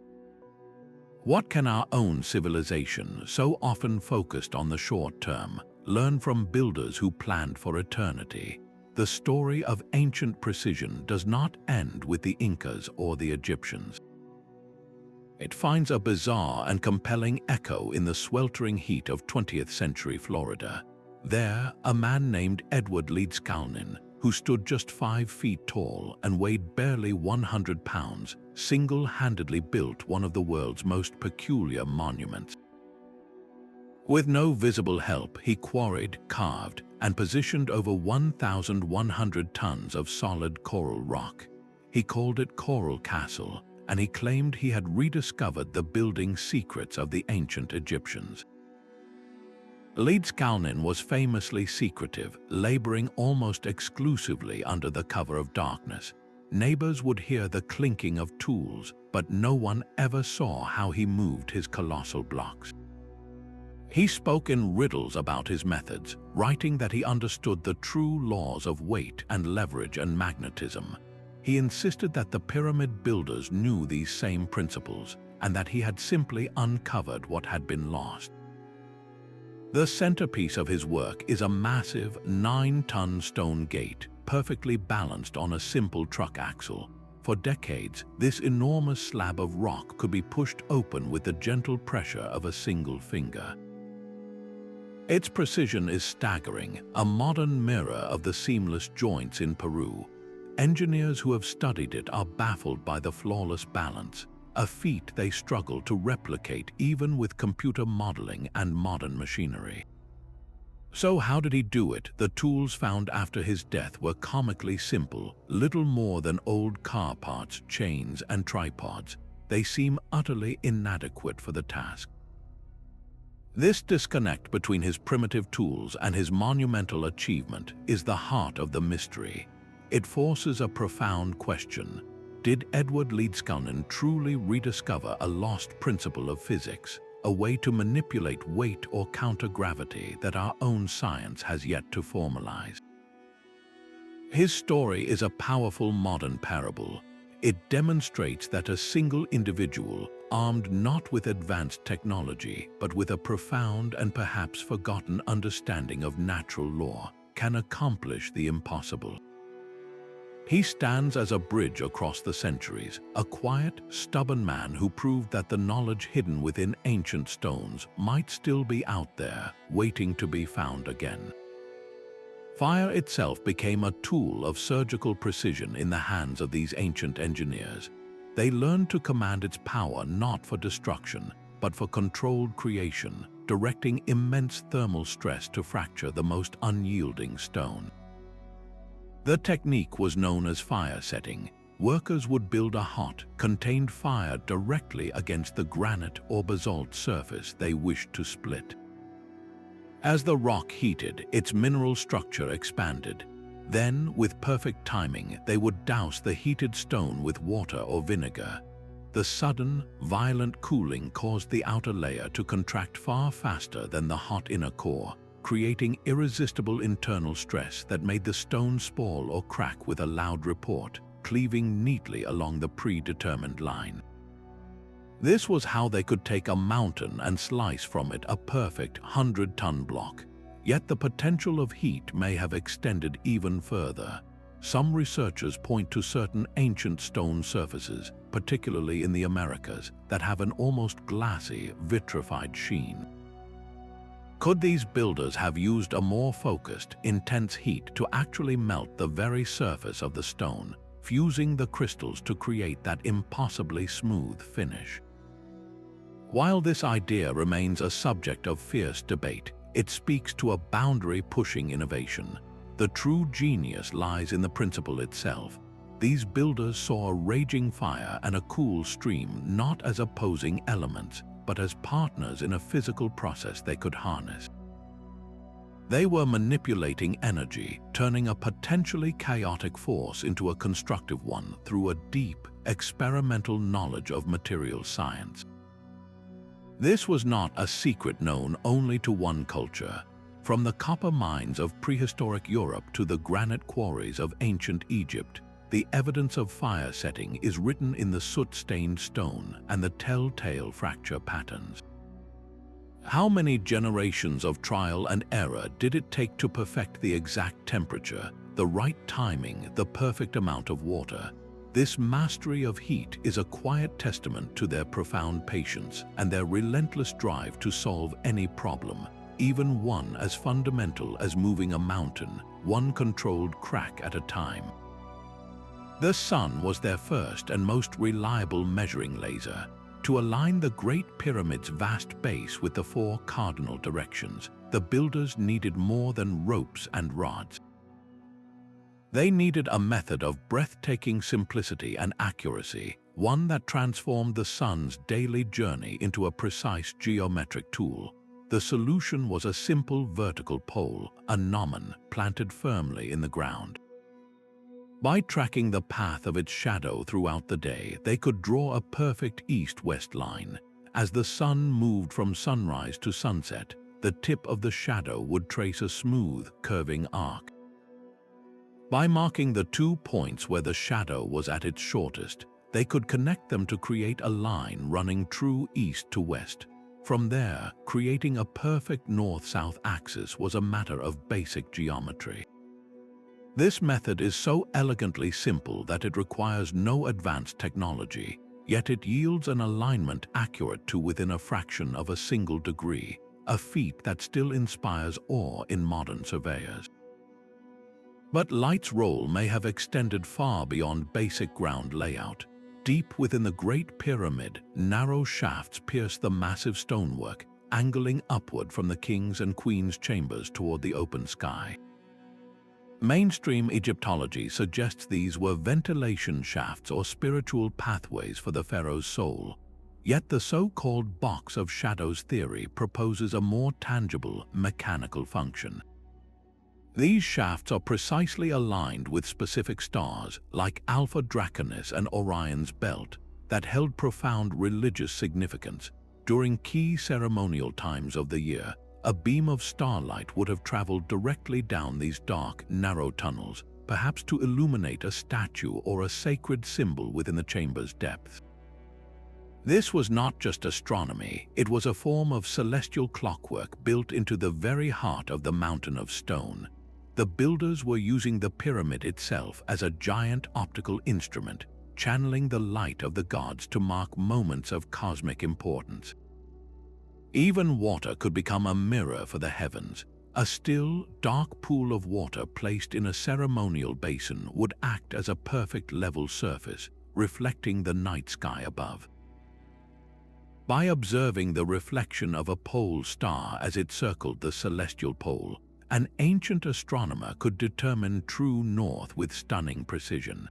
What can our own civilization, so often focused on the short term, learn from builders who planned for eternity? The story of ancient precision does not end with the Incas or the Egyptians. It finds a bizarre and compelling echo in the sweltering heat of 20th century Florida. There, a man named Edward Leedskalnin, who stood just 5 feet tall and weighed barely 100 pounds, single-handedly built one of the world's most peculiar monuments. With no visible help, he quarried, carved, and positioned over 1,100 tons of solid coral rock. He called it Coral Castle, and he claimed he had rediscovered the building secrets of the ancient Egyptians. Leedskalnin was famously secretive, laboring almost exclusively under the cover of darkness. Neighbors would hear the clinking of tools, but no one ever saw how he moved his colossal blocks. He spoke in riddles about his methods, writing that he understood the true laws of weight and leverage and magnetism. He insisted that the pyramid builders knew these same principles, and that he had simply uncovered what had been lost. The centerpiece of his work is a massive 9-ton stone gate, perfectly balanced on a simple truck axle. For decades, this enormous slab of rock could be pushed open with the gentle pressure of a single finger. Its precision is staggering, a modern mirror of the seamless joints in Peru. Engineers who have studied it are baffled by the flawless balance, a feat they struggle to replicate even with computer modeling and modern machinery. So how did he do it? The tools found after his death were comically simple, little more than old car parts, chains, and tripods. They seem utterly inadequate for the task. This disconnect between his primitive tools and his monumental achievement is the heart of the mystery. It forces a profound question. Did Edward Leedskalnin truly rediscover a lost principle of physics, a way to manipulate weight or counter-gravity that our own science has yet to formalize? His story is a powerful modern parable. It demonstrates that a single individual, armed not with advanced technology, but with a profound and perhaps forgotten understanding of natural law, can accomplish the impossible. He stands as a bridge across the centuries, a quiet, stubborn man who proved that the knowledge hidden within ancient stones might still be out there, waiting to be found again. Fire itself became a tool of surgical precision in the hands of these ancient engineers. They learned to command its power not for destruction, but for controlled creation, directing immense thermal stress to fracture the most unyielding stone. The technique was known as fire setting. Workers would build a hot, contained fire directly against the granite or basalt surface they wished to split. As the rock heated, its mineral structure expanded. Then, with perfect timing, they would douse the heated stone with water or vinegar. The sudden, violent cooling caused the outer layer to contract far faster than the hot inner core, creating irresistible internal stress that made the stone spall or crack with a loud report, cleaving neatly along the predetermined line. This was how they could take a mountain and slice from it a perfect 100-ton block. Yet the potential of heat may have extended even further. Some researchers point to certain ancient stone surfaces, particularly in the Americas, that have an almost glassy, vitrified sheen. Could these builders have used a more focused, intense heat to actually melt the very surface of the stone, fusing the crystals to create that impossibly smooth finish? While this idea remains a subject of fierce debate, it speaks to a boundary-pushing innovation. The true genius lies in the principle itself. These builders saw a raging fire and a cool stream not as opposing elements, but as partners in a physical process they could harness. They were manipulating energy, turning a potentially chaotic force into a constructive one through a deep, experimental knowledge of material science. This was not a secret known only to one culture. From the copper mines of prehistoric Europe to the granite quarries of ancient Egypt, the evidence of fire setting is written in the soot-stained stone and the telltale fracture patterns. How many generations of trial and error did it take to perfect the exact temperature, the right timing, the perfect amount of water? This mastery of heat is a quiet testament to their profound patience and their relentless drive to solve any problem, even one as fundamental as moving a mountain, one controlled crack at a time. The sun was their first and most reliable measuring laser. To align the Great Pyramid's vast base with the four cardinal directions, the builders needed more than ropes and rods. They needed a method of breathtaking simplicity and accuracy, one that transformed the sun's daily journey into a precise geometric tool. The solution was a simple vertical pole, a gnomon, planted firmly in the ground. By tracking the path of its shadow throughout the day, they could draw a perfect east-west line. As the sun moved from sunrise to sunset, the tip of the shadow would trace a smooth, curving arc. By marking the 2 points where the shadow was at its shortest, they could connect them to create a line running true east to west. From there, creating a perfect north-south axis was a matter of basic geometry. This method is so elegantly simple that it requires no advanced technology, yet it yields an alignment accurate to within a fraction of a single degree, a feat that still inspires awe in modern surveyors. But Light's role may have extended far beyond basic ground layout. Deep within the Great Pyramid, narrow shafts pierce the massive stonework, angling upward from the king's and queen's chambers toward the open sky. Mainstream Egyptology suggests these were ventilation shafts or spiritual pathways for the pharaoh's soul. Yet the so-called box of shadows theory proposes a more tangible, mechanical function. These shafts are precisely aligned with specific stars, like Alpha Draconis and Orion's belt, that held profound religious significance. During key ceremonial times of the year, a beam of starlight would have traveled directly down these dark, narrow tunnels, perhaps to illuminate a statue or a sacred symbol within the chamber's depths. This was not just astronomy, it was a form of celestial clockwork built into the very heart of the mountain of stone. The builders were using the pyramid itself as a giant optical instrument, channeling the light of the gods to mark moments of cosmic importance. Even water could become a mirror for the heavens. A still, dark pool of water placed in a ceremonial basin would act as a perfect level surface, reflecting the night sky above. By observing the reflection of a pole star as it circled the celestial pole, an ancient astronomer could determine true north with stunning precision.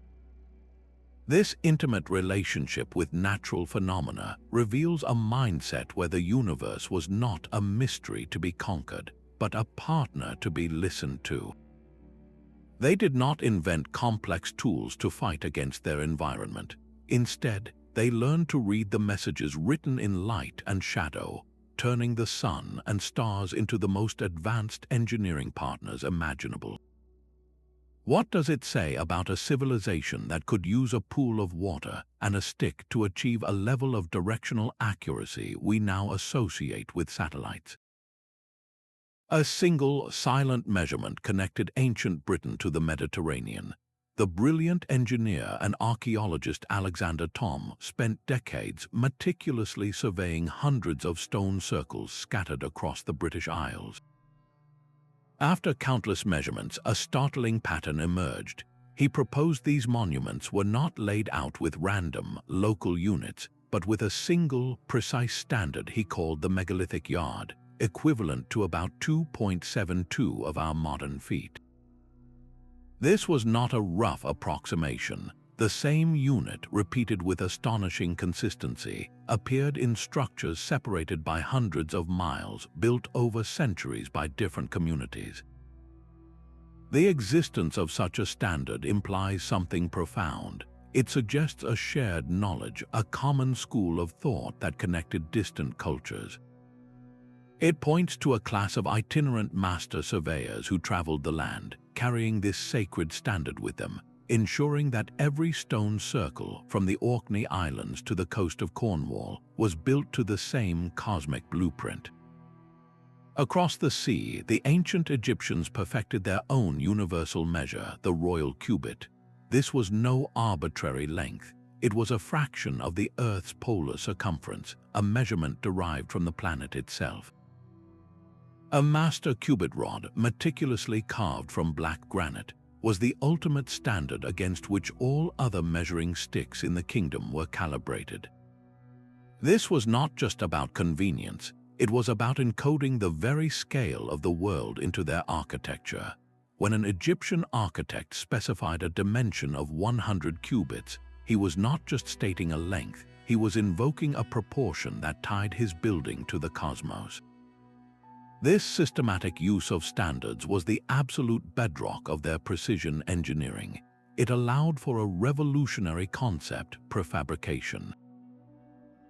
This intimate relationship with natural phenomena reveals a mindset where the universe was not a mystery to be conquered, but a partner to be listened to. They did not invent complex tools to fight against their environment. Instead, they learned to read the messages written in light and shadow, turning the sun and stars into the most advanced engineering partners imaginable. What does it say about a civilization that could use a pool of water and a stick to achieve a level of directional accuracy we now associate with satellites? A single, silent measurement connected ancient Britain to the Mediterranean. The brilliant engineer and archaeologist Alexander Thom spent decades meticulously surveying hundreds of stone circles scattered across the British Isles. After countless measurements, a startling pattern emerged. He proposed these monuments were not laid out with random, local units, but with a single, precise standard he called the megalithic yard, equivalent to about 2.72 of our modern feet. This was not a rough approximation. The same unit, repeated with astonishing consistency, appeared in structures separated by hundreds of miles, built over centuries by different communities. The existence of such a standard implies something profound. It suggests a shared knowledge, a common school of thought that connected distant cultures. It points to a class of itinerant master surveyors who traveled the land, carrying this sacred standard with them, ensuring that every stone circle, from the Orkney Islands to the coast of Cornwall, was built to the same cosmic blueprint. Across the sea, the ancient Egyptians perfected their own universal measure, the royal cubit. This was no arbitrary length. It was a fraction of the Earth's polar circumference, a measurement derived from the planet itself. A master cubit rod, meticulously carved from black granite, was the ultimate standard against which all other measuring sticks in the kingdom were calibrated. This was not just about convenience, it was about encoding the very scale of the world into their architecture. When an Egyptian architect specified a dimension of 100 cubits, he was not just stating a length, he was invoking a proportion that tied his building to the cosmos. This systematic use of standards was the absolute bedrock of their precision engineering. It allowed for a revolutionary concept, prefabrication.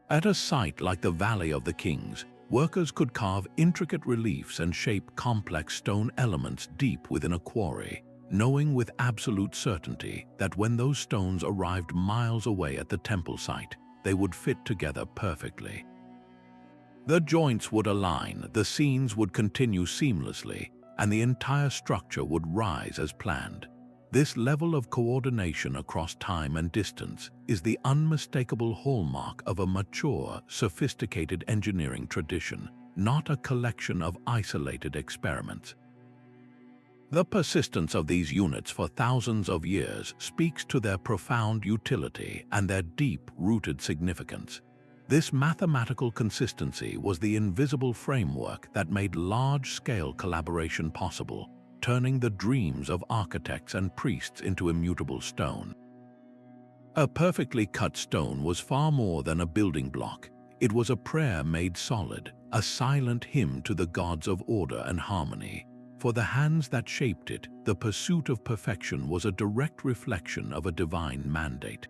At a site like the Valley of the Kings, workers could carve intricate reliefs and shape complex stone elements deep within a quarry, knowing with absolute certainty that when those stones arrived miles away at the temple site, they would fit together perfectly. The joints would align, the seams would continue seamlessly, and the entire structure would rise as planned. This level of coordination across time and distance is the unmistakable hallmark of a mature, sophisticated engineering tradition, not a collection of isolated experiments. The persistence of these units for thousands of years speaks to their profound utility and their deep-rooted significance. This mathematical consistency was the invisible framework that made large-scale collaboration possible, turning the dreams of architects and priests into immutable stone. A perfectly cut stone was far more than a building block. It was a prayer made solid, a silent hymn to the gods of order and harmony. For the hands that shaped it, the pursuit of perfection was a direct reflection of a divine mandate.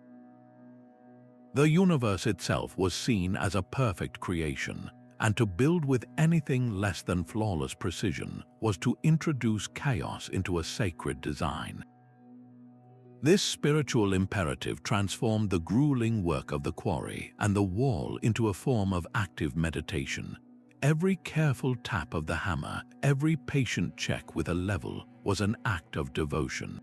The universe itself was seen as a perfect creation, and to build with anything less than flawless precision was to introduce chaos into a sacred design. This spiritual imperative transformed the grueling work of the quarry and the wall into a form of active meditation. Every careful tap of the hammer, every patient check with a level was an act of devotion.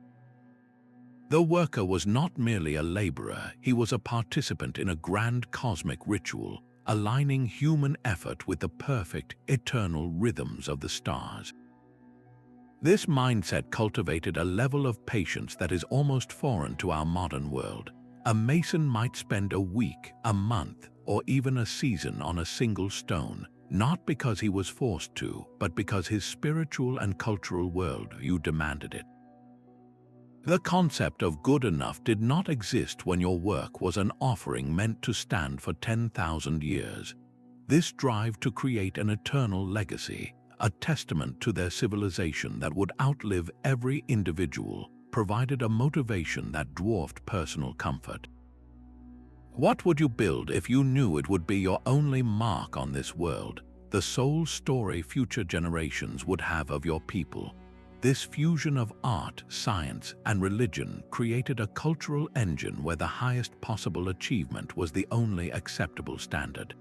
The worker was not merely a laborer, he was a participant in a grand cosmic ritual, aligning human effort with the perfect, eternal rhythms of the stars. This mindset cultivated a level of patience that is almost foreign to our modern world. A mason might spend a week, a month, or even a season on a single stone, not because he was forced to, but because his spiritual and cultural worldview demanded it. The concept of good enough did not exist when your work was an offering meant to stand for 10,000 years. This drive to create an eternal legacy, a testament to their civilization that would outlive every individual, provided a motivation that dwarfed personal comfort. What would you build if you knew it would be your only mark on this world, the sole story future generations would have of your people? This fusion of art, science, and religion created a cultural engine where the highest possible achievement was the only acceptable standard.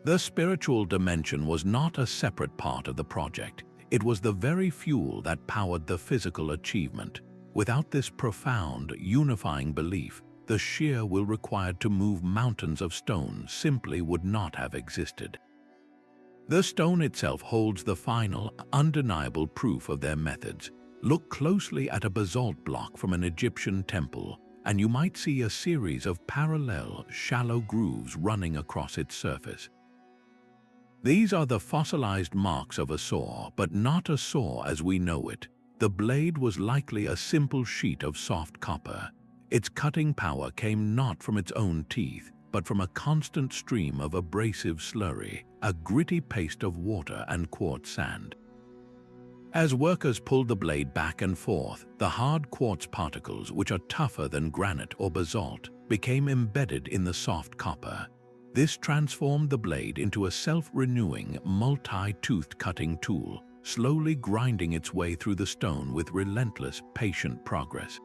The spiritual dimension was not a separate part of the project. It was the very fuel that powered the physical achievement. Without this profound, unifying belief, the sheer will required to move mountains of stone simply would not have existed. The stone itself holds the final, undeniable proof of their methods. Look closely at a basalt block from an Egyptian temple, and you might see a series of parallel, shallow grooves running across its surface. These are the fossilized marks of a saw, but not a saw as we know it. The blade was likely a simple sheet of soft copper. Its cutting power came not from its own teeth, but from a constant stream of abrasive slurry, a gritty paste of water and quartz sand. As workers pulled the blade back and forth, the hard quartz particles, which are tougher than granite or basalt, became embedded in the soft copper. This transformed the blade into a self-renewing, multi-toothed cutting tool, slowly grinding its way through the stone with relentless, patient progress.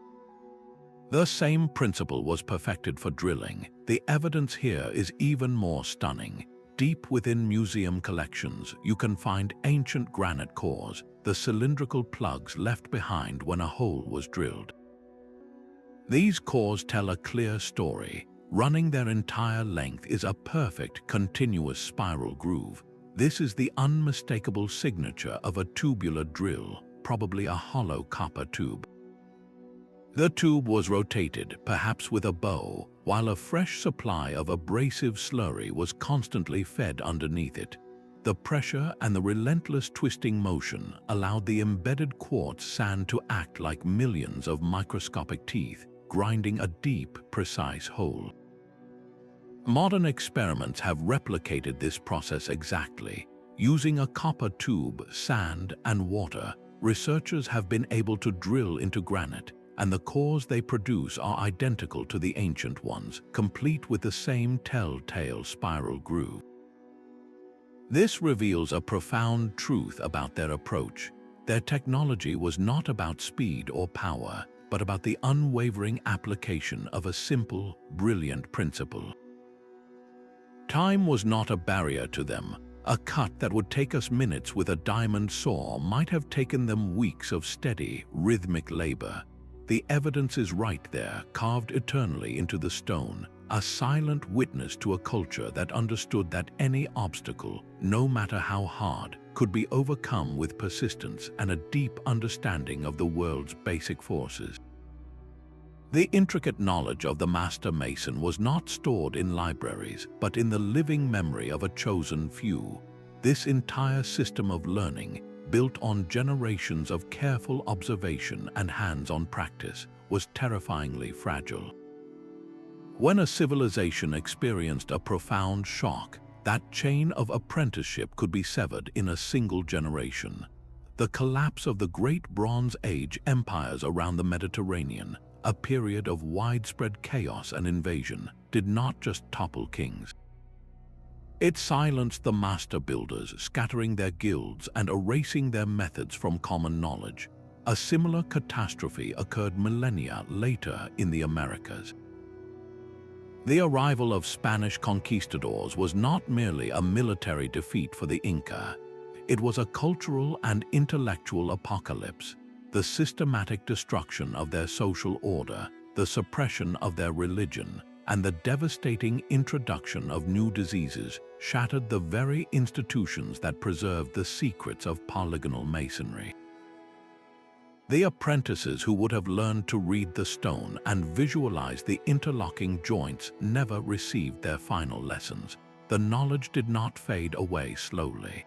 The same principle was perfected for drilling. The evidence here is even more stunning. Deep within museum collections, you can find ancient granite cores, the cylindrical plugs left behind when a hole was drilled. These cores tell a clear story. Running their entire length is a perfect, continuous spiral groove. This is the unmistakable signature of a tubular drill, probably a hollow copper tube. The tube was rotated, perhaps with a bow, while a fresh supply of abrasive slurry was constantly fed underneath it. The pressure and the relentless twisting motion allowed the embedded quartz sand to act like millions of microscopic teeth, grinding a deep, precise hole. Modern experiments have replicated this process exactly. Using a copper tube, sand, and water, researchers have been able to drill into granite, and the cores they produce are identical to the ancient ones, complete with the same telltale spiral groove. This reveals a profound truth about their approach. Their technology was not about speed or power, but about the unwavering application of a simple, brilliant principle. Time was not a barrier to them. A cut that would take us minutes with a diamond saw might have taken them weeks of steady, rhythmic labor. The evidence is right there, carved eternally into the stone, a silent witness to a culture that understood that any obstacle, no matter how hard, could be overcome with persistence and a deep understanding of the world's basic forces. The intricate knowledge of the master mason was not stored in libraries, but in the living memory of a chosen few. This entire system of learning, built on generations of careful observation and hands-on practice, was terrifyingly fragile. When a civilization experienced a profound shock, that chain of apprenticeship could be severed in a single generation. The collapse of the great Bronze Age empires around the Mediterranean, a period of widespread chaos and invasion, did not just topple kings. It silenced the master builders, scattering their guilds and erasing their methods from common knowledge. A similar catastrophe occurred millennia later in the Americas. The arrival of Spanish conquistadors was not merely a military defeat for the Inca. It was a cultural and intellectual apocalypse, the systematic destruction of their social order, the suppression of their religion, and the devastating introduction of new diseases shattered the very institutions that preserved the secrets of polygonal masonry. The apprentices who would have learned to read the stone and visualize the interlocking joints never received their final lessons. The knowledge did not fade away slowly.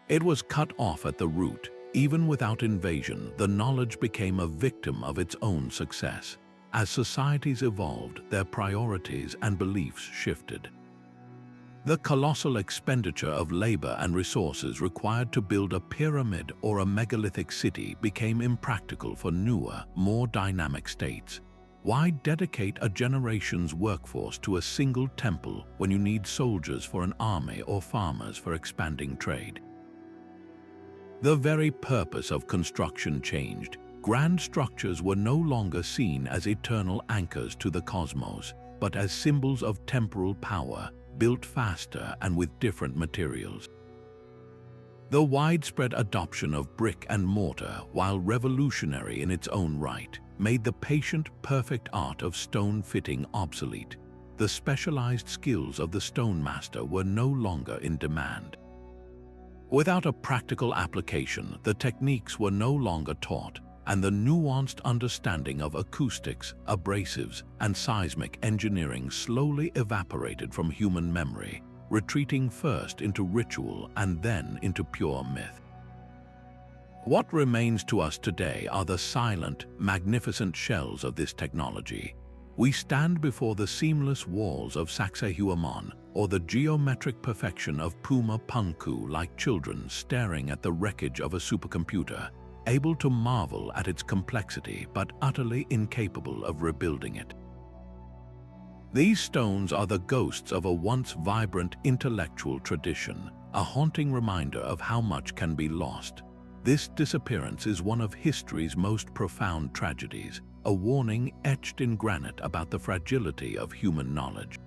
It was cut off at the root. Even without invasion, the knowledge became a victim of its own success. As societies evolved, their priorities and beliefs shifted. The colossal expenditure of labor and resources required to build a pyramid or a megalithic city became impractical for newer, more dynamic states. Why dedicate a generation's workforce to a single temple when you need soldiers for an army or farmers for expanding trade? The very purpose of construction changed. Grand structures were no longer seen as eternal anchors to the cosmos, but as symbols of temporal power, built faster and with different materials. The widespread adoption of brick and mortar, while revolutionary in its own right, made the patient, perfect art of stone fitting obsolete. The specialized skills of the stonemaster were no longer in demand. Without a practical application, the techniques were no longer taught, and the nuanced understanding of acoustics, abrasives, and seismic engineering slowly evaporated from human memory, retreating first into ritual and then into pure myth. What remains to us today are the silent, magnificent shells of this technology. We stand before the seamless walls of Sacsayhuaman or the geometric perfection of Puma Punku like children staring at the wreckage of a supercomputer, able to marvel at its complexity but utterly incapable of rebuilding it. These stones are the ghosts of a once vibrant intellectual tradition, a haunting reminder of how much can be lost. This disappearance is one of history's most profound tragedies, a warning etched in granite about the fragility of human knowledge.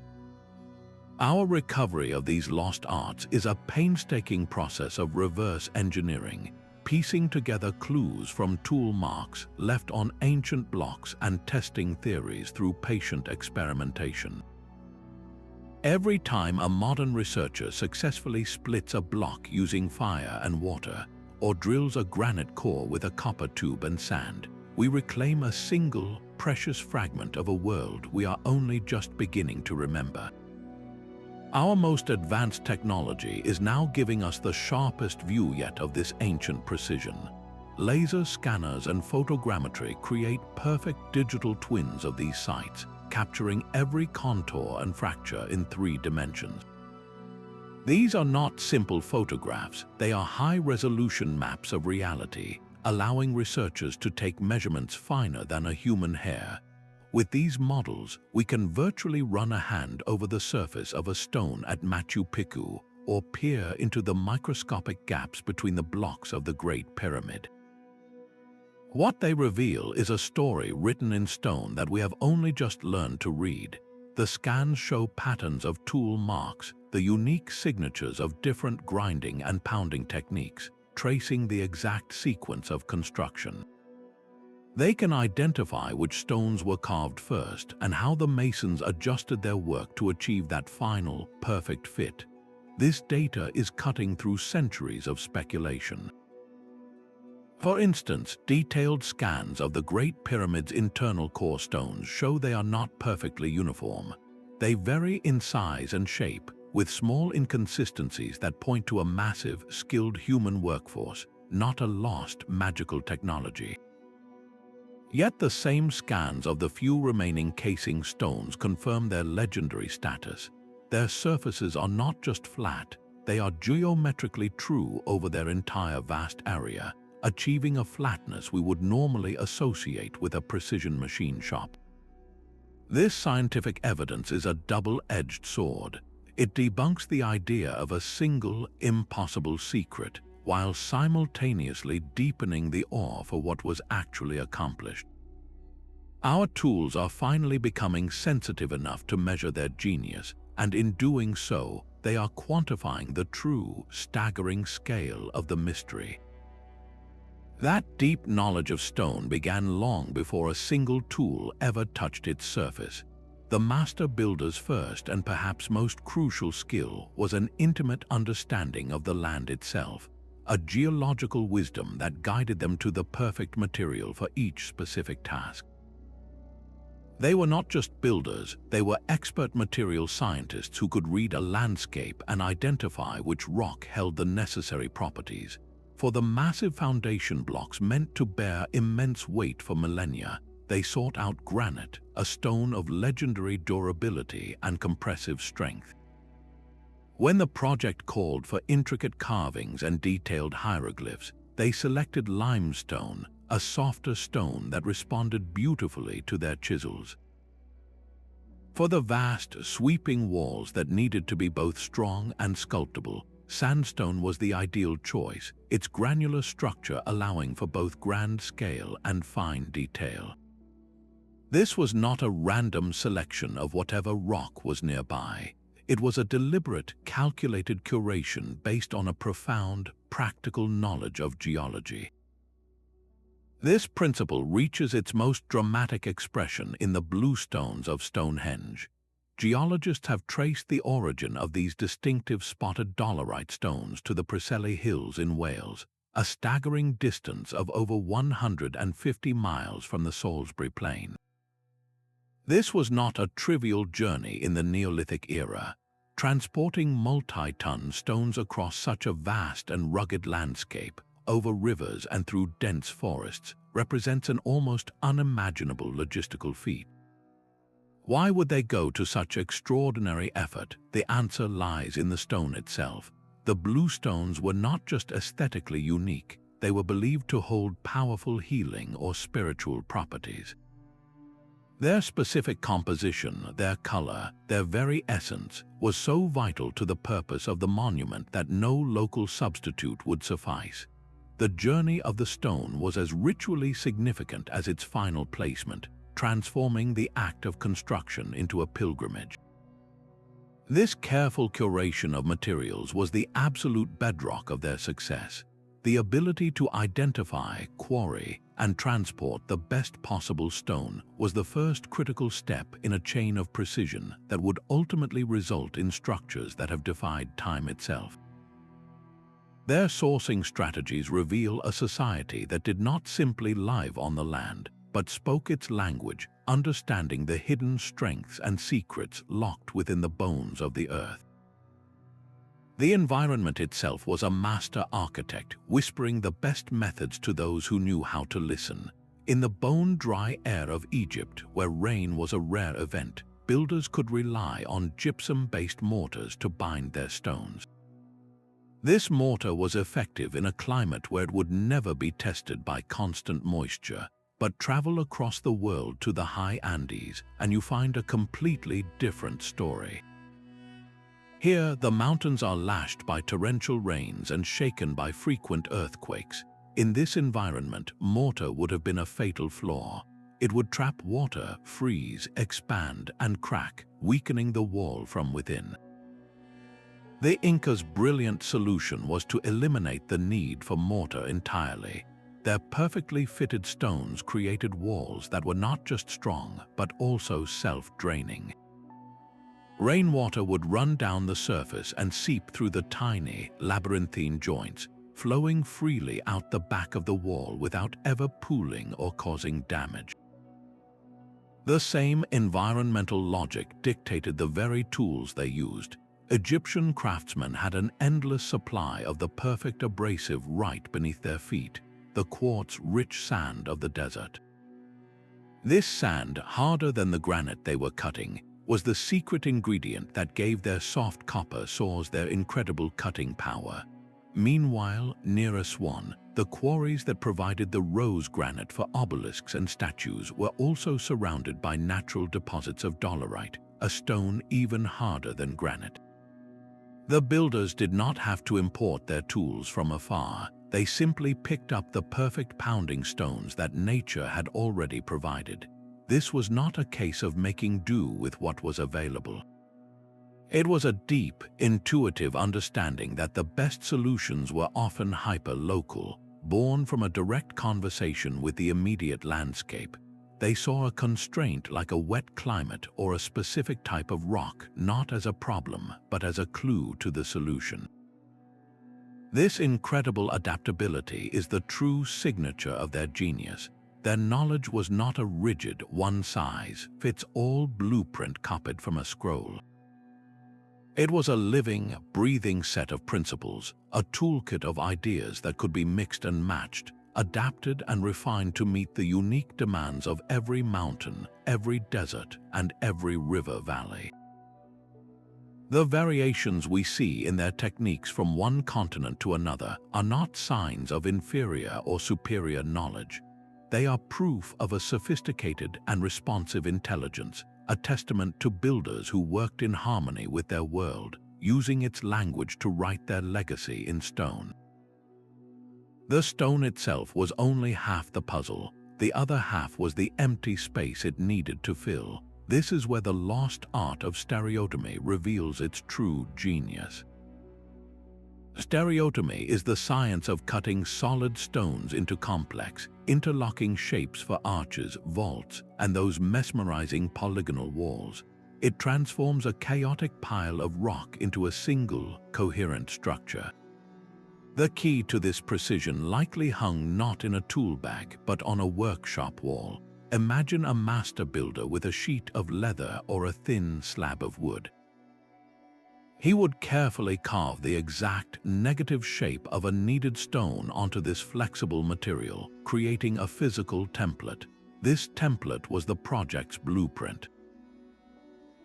Our recovery of these lost arts is a painstaking process of reverse engineering, piecing together clues from tool marks left on ancient blocks and testing theories through patient experimentation. Every time a modern researcher successfully splits a block using fire and water, or drills a granite core with a copper tube and sand, we reclaim a single, precious fragment of a world we are only just beginning to remember. Our most advanced technology is now giving us the sharpest view yet of this ancient precision. Laser scanners and photogrammetry create perfect digital twins of these sites, capturing every contour and fracture in 3 dimensions. These are not simple photographs, they are high-resolution maps of reality, allowing researchers to take measurements finer than a human hair. With these models, we can virtually run a hand over the surface of a stone at Machu Picchu or peer into the microscopic gaps between the blocks of the Great Pyramid. What they reveal is a story written in stone that we have only just learned to read. The scans show patterns of tool marks, the unique signatures of different grinding and pounding techniques, tracing the exact sequence of construction. They can identify which stones were carved first and how the masons adjusted their work to achieve that final, perfect fit. This data is cutting through centuries of speculation. For instance, detailed scans of the Great Pyramid's internal core stones show they are not perfectly uniform. They vary in size and shape, with small inconsistencies that point to a massive, skilled human workforce, not a lost, magical technology. Yet the same scans of the few remaining casing stones confirm their legendary status. Their surfaces are not just flat, they are geometrically true over their entire vast area, achieving a flatness we would normally associate with a precision machine shop. This scientific evidence is a double-edged sword. It debunks the idea of a single, impossible secret, while simultaneously deepening the awe for what was actually accomplished. Our tools are finally becoming sensitive enough to measure their genius, and in doing so, they are quantifying the true, staggering scale of the mystery. That deep knowledge of stone began long before a single tool ever touched its surface. The master builder's first and perhaps most crucial skill was an intimate understanding of the land itself, a geological wisdom that guided them to the perfect material for each specific task. They were not just builders, they were expert material scientists who could read a landscape and identify which rock held the necessary properties. For the massive foundation blocks meant to bear immense weight for millennia, they sought out granite, a stone of legendary durability and compressive strength. When the project called for intricate carvings and detailed hieroglyphs, they selected limestone, a softer stone that responded beautifully to their chisels. For the vast, sweeping walls that needed to be both strong and sculptable, sandstone was the ideal choice, its granular structure allowing for both grand scale and fine detail. This was not a random selection of whatever rock was nearby. It was a deliberate, calculated curation based on a profound, practical knowledge of geology. This principle reaches its most dramatic expression in the bluestones of Stonehenge. Geologists have traced the origin of these distinctive spotted dolerite stones to the Preseli Hills in Wales, a staggering distance of over 150 miles from the Salisbury Plain. This was not a trivial journey in the Neolithic era. Transporting multi-ton stones across such a vast and rugged landscape, over rivers and through dense forests, represents an almost unimaginable logistical feat. Why would they go to such extraordinary effort? The answer lies in the stone itself. The bluestones were not just aesthetically unique, they were believed to hold powerful healing or spiritual properties. Their specific composition, their color, their very essence, was so vital to the purpose of the monument that no local substitute would suffice. The journey of the stone was as ritually significant as its final placement, transforming the act of construction into a pilgrimage. This careful curation of materials was the absolute bedrock of their success. The ability to identify, quarry, and transport the best possible stone was the first critical step in a chain of precision that would ultimately result in structures that have defied time itself. Their sourcing strategies reveal a society that did not simply live on the land, but spoke its language, understanding the hidden strengths and secrets locked within the bones of the earth. The environment itself was a master architect, whispering the best methods to those who knew how to listen. In the bone-dry air of Egypt, where rain was a rare event, builders could rely on gypsum-based mortars to bind their stones. This mortar was effective in a climate where it would never be tested by constant moisture, but travel across the world to the high Andes, and you find a completely different story. Here, the mountains are lashed by torrential rains and shaken by frequent earthquakes. In this environment, mortar would have been a fatal flaw. It would trap water, freeze, expand, and crack, weakening the wall from within. The Incas' brilliant solution was to eliminate the need for mortar entirely. Their perfectly fitted stones created walls that were not just strong, but also self-draining. Rainwater would run down the surface and seep through the tiny, labyrinthine joints, flowing freely out the back of the wall without ever pooling or causing damage. The same environmental logic dictated the very tools they used. Egyptian craftsmen had an endless supply of the perfect abrasive right beneath their feet, the quartz-rich sand of the desert. This sand, harder than the granite they were cutting, was the secret ingredient that gave their soft copper saws their incredible cutting power. Meanwhile, near Aswan, the quarries that provided the rose granite for obelisks and statues were also surrounded by natural deposits of dolerite, a stone even harder than granite. The builders did not have to import their tools from afar. They simply picked up the perfect pounding stones that nature had already provided. this was not a case of making do with what was available. It was a deep, intuitive understanding that the best solutions were often hyper-local, born from a direct conversation with the immediate landscape. They saw a constraint like a wet climate or a specific type of rock not as a problem, but as a clue to the solution. This incredible adaptability is the true signature of their genius. Their knowledge was not a rigid, one-size-fits-all blueprint copied from a scroll. It was a living, breathing set of principles, a toolkit of ideas that could be mixed and matched, adapted and refined to meet the unique demands of every mountain, every desert, and every river valley. The variations we see in their techniques from one continent to another are not signs of inferior or superior knowledge. They are proof of a sophisticated and responsive intelligence, a testament to builders who worked in harmony with their world, using its language to write their legacy in stone. The stone itself was only half the puzzle. The other half was the empty space it needed to fill. This is where the lost art of stereotomy reveals its true genius. Stereotomy is the science of cutting solid stones into complex, interlocking shapes for arches, vaults, and those mesmerizing polygonal walls. It transforms a chaotic pile of rock into a single, coherent structure. The key to this precision likely hung not in a tool bag, but on a workshop wall. Imagine a master builder with a sheet of leather or a thin slab of wood. He would carefully carve the exact negative shape of a kneaded stone onto this flexible material, creating a physical template. This template was the project's blueprint.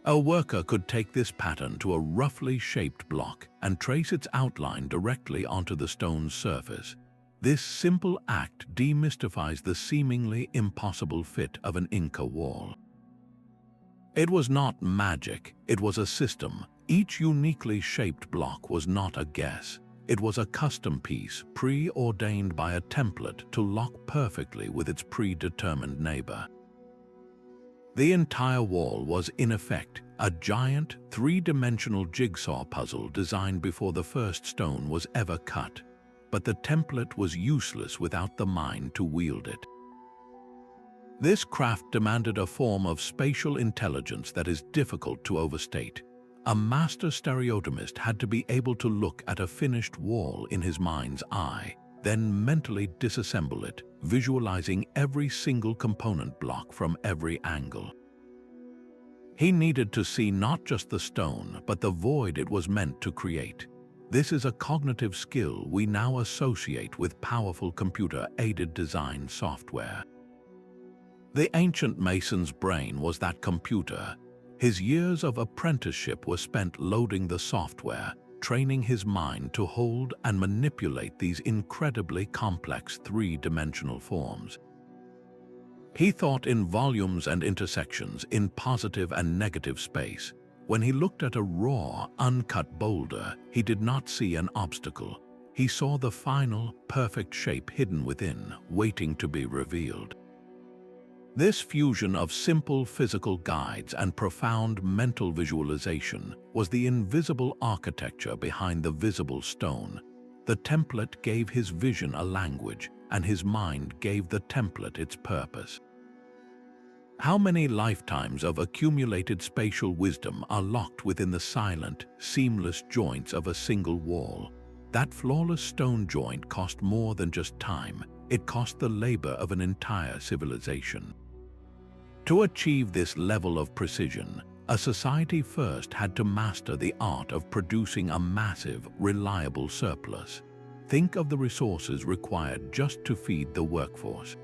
A worker could take this pattern to a roughly shaped block and trace its outline directly onto the stone's surface. This simple act demystifies the seemingly impossible fit of an Inca wall. It was not magic, it was a system. Each uniquely shaped block was not a guess. It was a custom piece, preordained by a template to lock perfectly with its predetermined neighbor. The entire wall was, in effect, a giant, three-dimensional jigsaw puzzle designed before the first stone was ever cut. But the template was useless without the mind to wield it. This craft demanded a form of spatial intelligence that is difficult to overstate. A master stereotomist had to be able to look at a finished wall in his mind's eye, then mentally disassemble it, visualizing every single component block from every angle. He needed to see not just the stone, but the void it was meant to create. This is a cognitive skill we now associate with powerful computer-aided design software. The ancient mason's brain was that computer. His years of apprenticeship were spent loading the software, training his mind to hold and manipulate these incredibly complex three-dimensional forms. He thought in volumes and intersections, in positive and negative space. When he looked at a raw, uncut boulder, he did not see an obstacle. He saw the final, perfect shape hidden within, waiting to be revealed. This fusion of simple physical guides and profound mental visualization was the invisible architecture behind the visible stone. The template gave his vision a language, and his mind gave the template its purpose. How many lifetimes of accumulated spatial wisdom are locked within the silent, seamless joints of a single wall? That flawless stone joint cost more than just time. It cost the labor of an entire civilization. To achieve this level of precision, a society first had to master the art of producing a massive, reliable surplus. Think of the resources required just to feed the workforce.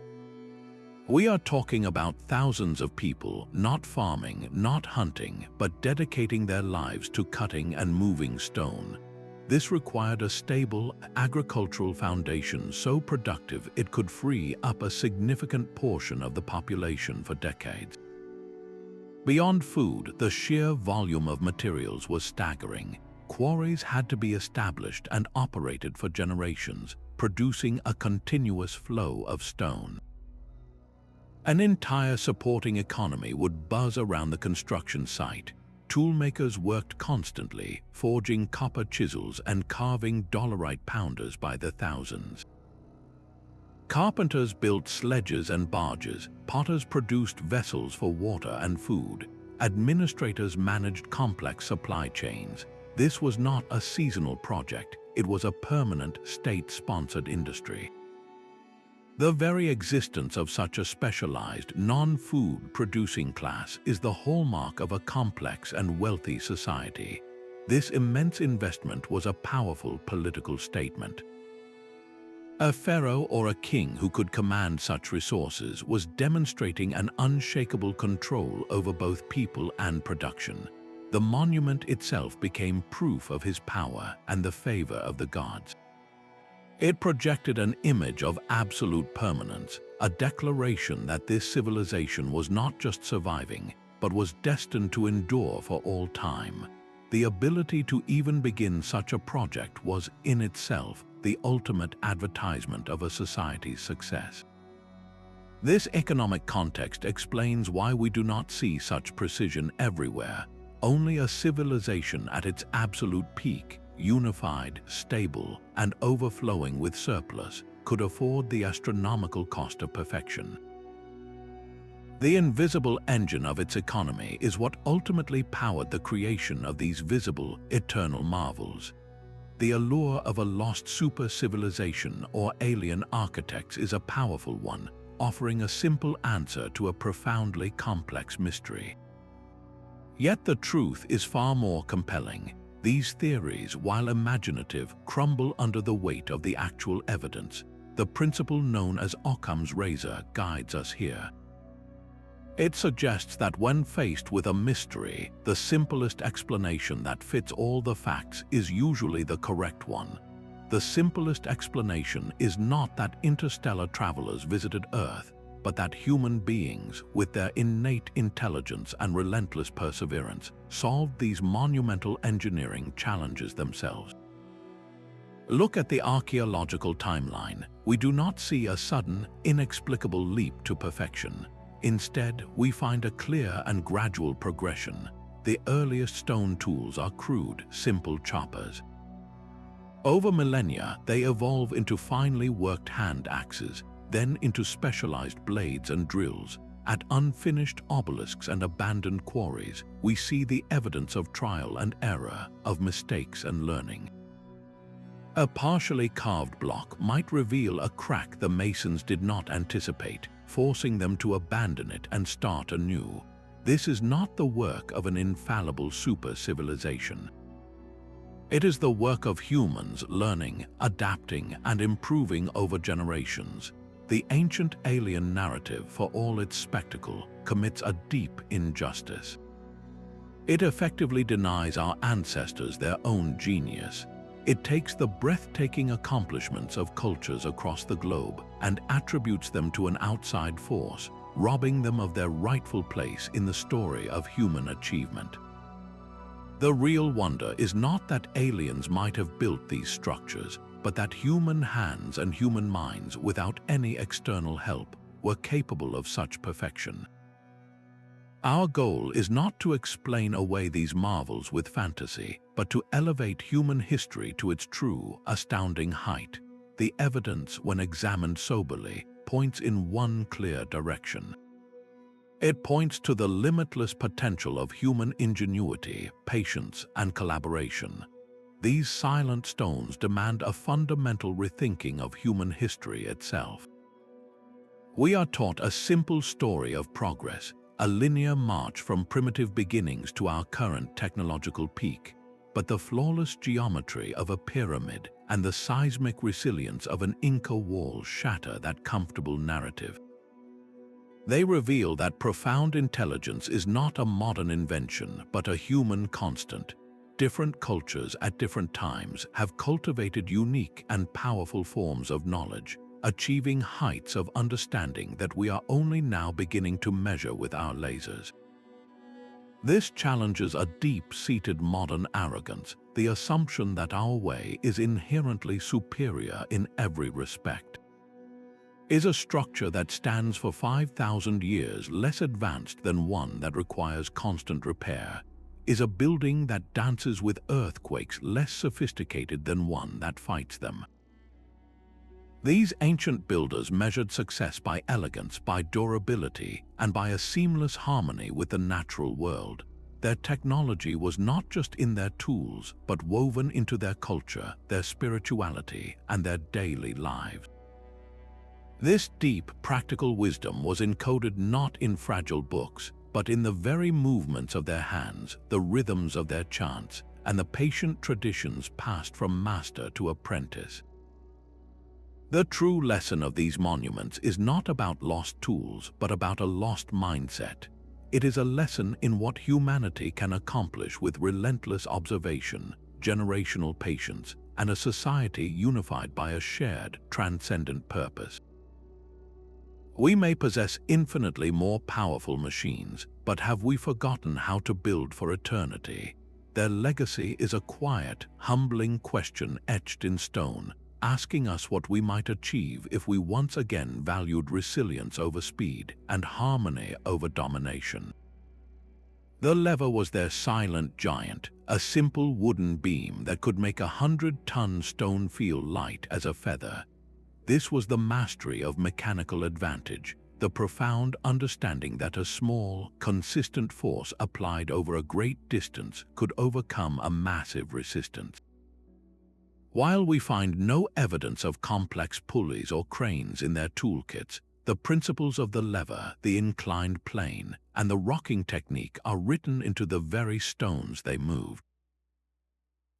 We are talking about thousands of people, not farming, not hunting, but dedicating their lives to cutting and moving stone. This required a stable, agricultural foundation so productive it could free up a significant portion of the population for decades. Beyond food, the sheer volume of materials was staggering. Quarries had to be established and operated for generations, producing a continuous flow of stone. An entire supporting economy would buzz around the construction site. Toolmakers worked constantly, forging copper chisels and carving dolerite pounders by the thousands. Carpenters built sledges and barges, potters produced vessels for water and food, administrators managed complex supply chains. This was not a seasonal project, it was a permanent, state-sponsored industry. The very existence of such a specialized, non-food producing class is the hallmark of a complex and wealthy society. This immense investment was a powerful political statement. A pharaoh or a king who could command such resources was demonstrating an unshakable control over both people and production. The monument itself became proof of his power and the favor of the gods. It projected an image of absolute permanence, a declaration that this civilization was not just surviving, but was destined to endure for all time. The ability to even begin such a project was, in itself, the ultimate advertisement of a society's success. This economic context explains why we do not see such precision everywhere. Only a civilization at its absolute peak, unified, stable, and overflowing with surplus, could afford the astronomical cost of perfection. The invisible engine of its economy is what ultimately powered the creation of these visible, eternal marvels. The allure of a lost super-civilization or alien architects is a powerful one, offering a simple answer to a profoundly complex mystery. Yet the truth is far more compelling. These theories, while imaginative, crumble under the weight of the actual evidence. The principle known as Occam's razor guides us here. It suggests that when faced with a mystery, the simplest explanation that fits all the facts is usually the correct one. The simplest explanation is not that interstellar travelers visited Earth, but that human beings, with their innate intelligence and relentless perseverance, solved these monumental engineering challenges themselves. Look at the archaeological timeline. We do not see a sudden, inexplicable leap to perfection. Instead, we find a clear and gradual progression. The earliest stone tools are crude, simple choppers. Over millennia, they evolve into finely worked hand axes, then into specialized blades and drills. At unfinished obelisks and abandoned quarries, we see the evidence of trial and error, of mistakes and learning. A partially carved block might reveal a crack the masons did not anticipate, forcing them to abandon it and start anew. This is not the work of an infallible super-civilization. It is the work of humans learning, adapting, and improving over generations. The ancient alien narrative, for all its spectacle, commits a deep injustice. It effectively denies our ancestors their own genius. It takes the breathtaking accomplishments of cultures across the globe and attributes them to an outside force, robbing them of their rightful place in the story of human achievement. The real wonder is not that aliens might have built these structures, but that human hands and human minds, without any external help, were capable of such perfection. Our goal is not to explain away these marvels with fantasy, but to elevate human history to its true, astounding height. The evidence, when examined soberly, points in one clear direction. It points to the limitless potential of human ingenuity, patience, and collaboration. These silent stones demand a fundamental rethinking of human history itself. We are taught a simple story of progress, a linear march from primitive beginnings to our current technological peak, but the flawless geometry of a pyramid and the seismic resilience of an Inca wall shatter that comfortable narrative. They reveal that profound intelligence is not a modern invention, but a human constant. Different cultures at different times have cultivated unique and powerful forms of knowledge, achieving heights of understanding that we are only now beginning to measure with our lasers. This challenges a deep-seated modern arrogance, the assumption that our way is inherently superior in every respect. Is a structure that stands for 5,000 years less advanced than one that requires constant repair? Is a building that dances with earthquakes less sophisticated than one that fights them? These ancient builders measured success by elegance, by durability, and by a seamless harmony with the natural world. Their technology was not just in their tools, but woven into their culture, their spirituality, and their daily lives. This deep, practical wisdom was encoded not in fragile books, but in the very movements of their hands, the rhythms of their chants, and the patient traditions passed from master to apprentice. The true lesson of these monuments is not about lost tools, but about a lost mindset. It is a lesson in what humanity can accomplish with relentless observation, generational patience, and a society unified by a shared, transcendent purpose. We may possess infinitely more powerful machines, but have we forgotten how to build for eternity? Their legacy is a quiet, humbling question etched in stone, asking us what we might achieve if we once again valued resilience over speed and harmony over domination. The lever was their silent giant, a simple wooden beam that could make 100-ton stone feel light as a feather. This was the mastery of mechanical advantage, the profound understanding that a small, consistent force applied over a great distance could overcome a massive resistance. While we find no evidence of complex pulleys or cranes in their toolkits, the principles of the lever, the inclined plane, and the rocking technique are written into the very stones they moved.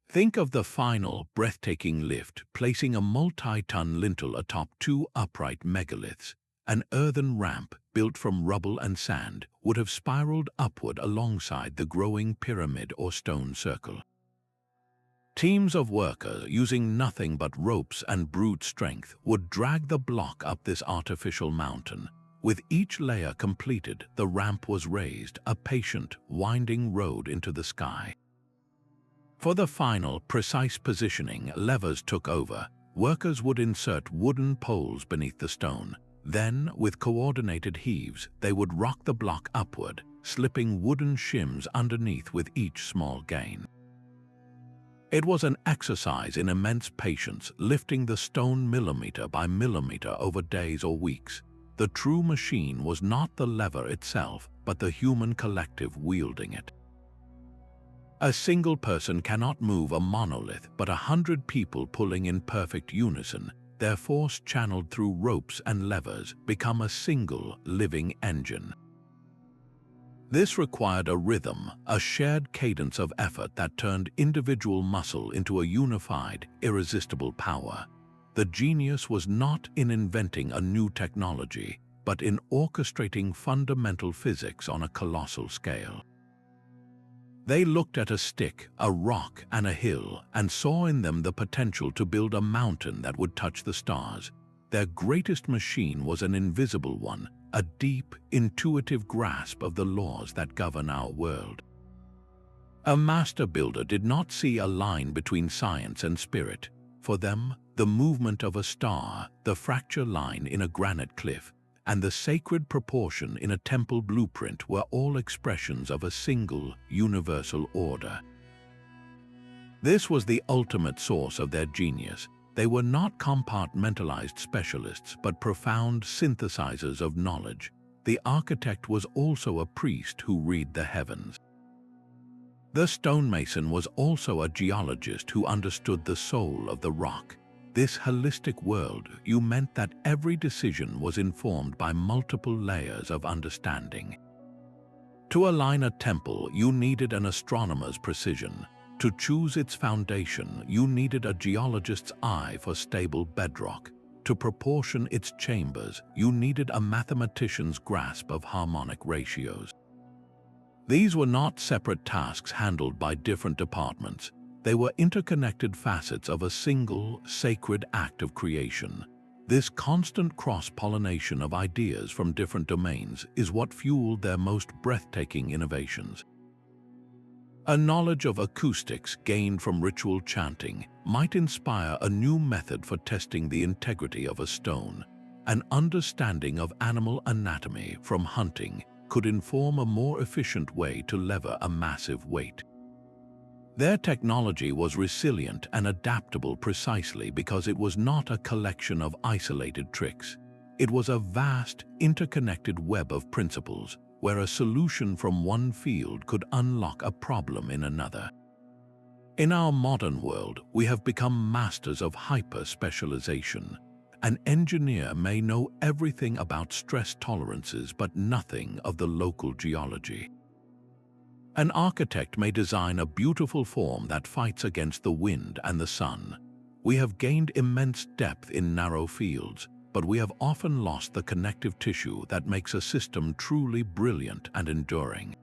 Think of the final, breathtaking lift, placing a multi-ton lintel atop two upright megaliths. An earthen ramp, built from rubble and sand, would have spiraled upward alongside the growing pyramid or stone circle. Teams of workers, using nothing but ropes and brute strength, would drag the block up this artificial mountain. With each layer completed, the ramp was raised, a patient, winding road into the sky. For the final, precise positioning, levers took over. Workers would insert wooden poles beneath the stone. Then, with coordinated heaves, they would rock the block upward, slipping wooden shims underneath with each small gain. It was an exercise in immense patience, lifting the stone millimeter by millimeter over days or weeks. The true machine was not the lever itself, but the human collective wielding it. A single person cannot move a monolith, but 100 people pulling in perfect unison, their force channeled through ropes and levers, become a single, living engine. This required a rhythm, a shared cadence of effort that turned individual muscle into a unified, irresistible power. The genius was not in inventing a new technology, but in orchestrating fundamental physics on a colossal scale. They looked at a stick, a rock, and a hill, and saw in them the potential to build a mountain that would touch the stars. Their greatest machine was an invisible one, a deep, intuitive grasp of the laws that govern our world. A master builder did not see a line between science and spirit. For them, the movement of a star, the fracture line in a granite cliff, and the sacred proportion in a temple blueprint were all expressions of a single, universal order. This was the ultimate source of their genius. They were not compartmentalized specialists, but profound synthesizers of knowledge. The architect was also a priest who read the heavens. The stonemason was also a geologist who understood the soul of the rock. This holistic worldview meant that every decision was informed by multiple layers of understanding. To align a temple, you needed an astronomer's precision. To choose its foundation, you needed a geologist's eye for stable bedrock. To proportion its chambers, you needed a mathematician's grasp of harmonic ratios. These were not separate tasks handled by different departments. They were interconnected facets of a single, sacred act of creation. This constant cross-pollination of ideas from different domains is what fueled their most breathtaking innovations. A knowledge of acoustics gained from ritual chanting might inspire a new method for testing the integrity of a stone. An understanding of animal anatomy from hunting could inform a more efficient way to lever a massive weight. Their technology was resilient and adaptable precisely because it was not a collection of isolated tricks. It was a vast, interconnected web of principles where a solution from one field could unlock a problem in another. In our modern world, we have become masters of hyper-specialization. An engineer may know everything about stress tolerances but nothing of the local geology. An architect may design a beautiful form that fights against the wind and the sun. We have gained immense depth in narrow fields, but we have often lost the connective tissue that makes a system truly brilliant and enduring.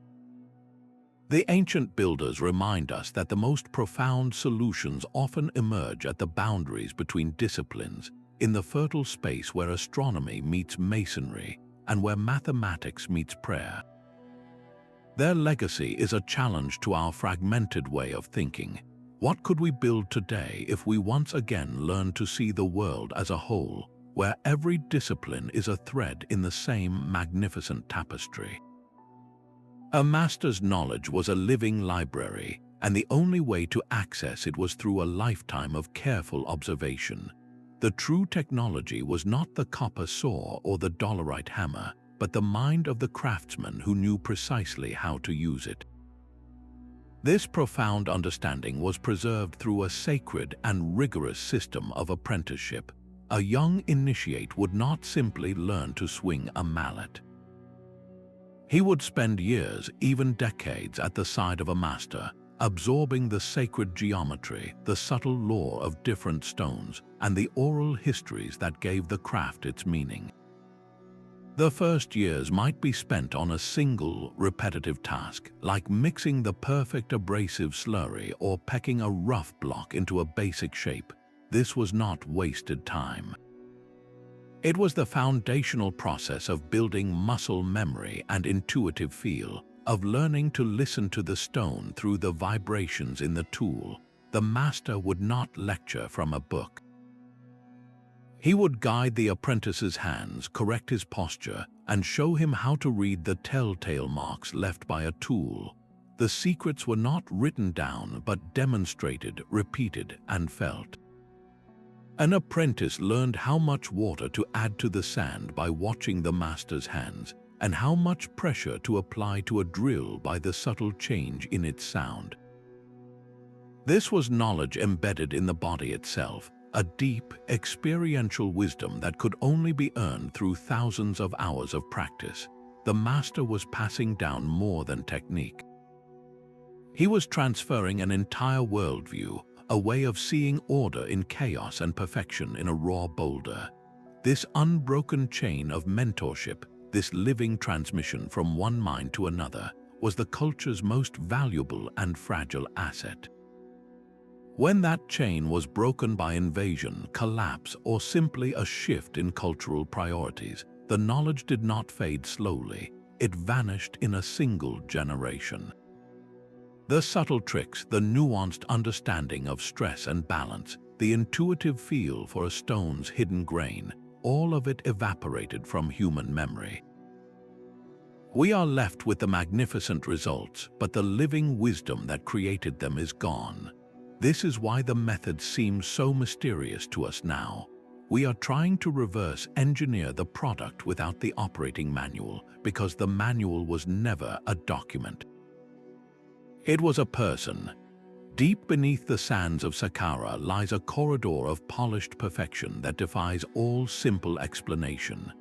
The ancient builders remind us that the most profound solutions often emerge at the boundaries between disciplines, in the fertile space where astronomy meets masonry and where mathematics meets prayer. Their legacy is a challenge to our fragmented way of thinking. What could we build today if we once again learned to see the world as a whole, where every discipline is a thread in the same magnificent tapestry? A master's knowledge was a living library, and the only way to access it was through a lifetime of careful observation. The true technology was not the copper saw or the dolerite hammer, but the mind of the craftsman who knew precisely how to use it. This profound understanding was preserved through a sacred and rigorous system of apprenticeship. A young initiate would not simply learn to swing a mallet. He would spend years, even decades, at the side of a master, absorbing the sacred geometry, the subtle lore of different stones, and the oral histories that gave the craft its meaning. The first years might be spent on a single, repetitive task, like mixing the perfect abrasive slurry or pecking a rough block into a basic shape. This was not wasted time. It was the foundational process of building muscle memory and intuitive feel, of learning to listen to the stone through the vibrations in the tool. The master would not lecture from a book. He would guide the apprentice's hands, correct his posture, and show him how to read the telltale marks left by a tool. The secrets were not written down but demonstrated, repeated, and felt. An apprentice learned how much water to add to the sand by watching the master's hands, and how much pressure to apply to a drill by the subtle change in its sound. This was knowledge embedded in the body itself, a deep, experiential wisdom that could only be earned through thousands of hours of practice. The master was passing down more than technique. He was transferring an entire worldview, a way of seeing order in chaos and perfection in a raw boulder. This unbroken chain of mentorship, this living transmission from one mind to another, was the culture's most valuable and fragile asset. When that chain was broken by invasion, collapse, or simply a shift in cultural priorities, the knowledge did not fade slowly. It vanished in a single generation. The subtle tricks, the nuanced understanding of stress and balance, the intuitive feel for a stone's hidden grain, all of it evaporated from human memory. We are left with the magnificent results, but the living wisdom that created them is gone. This is why the method seems so mysterious to us now. We are trying to reverse engineer the product without the operating manual, because the manual was never a document. It was a person. Deep beneath the sands of Saqqara lies a corridor of polished perfection that defies all simple explanation.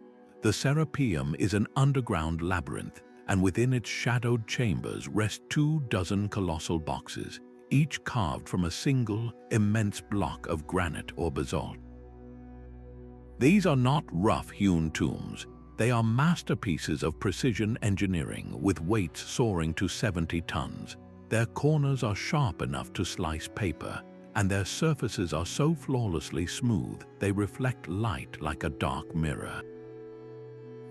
The Serapeum is an underground labyrinth, and within its shadowed chambers rest 24 colossal boxes, each carved from a single, immense block of granite or basalt. These are not rough-hewn tombs. They are masterpieces of precision engineering with weights soaring to 70 tons. Their corners are sharp enough to slice paper, and their surfaces are so flawlessly smooth they reflect light like a dark mirror.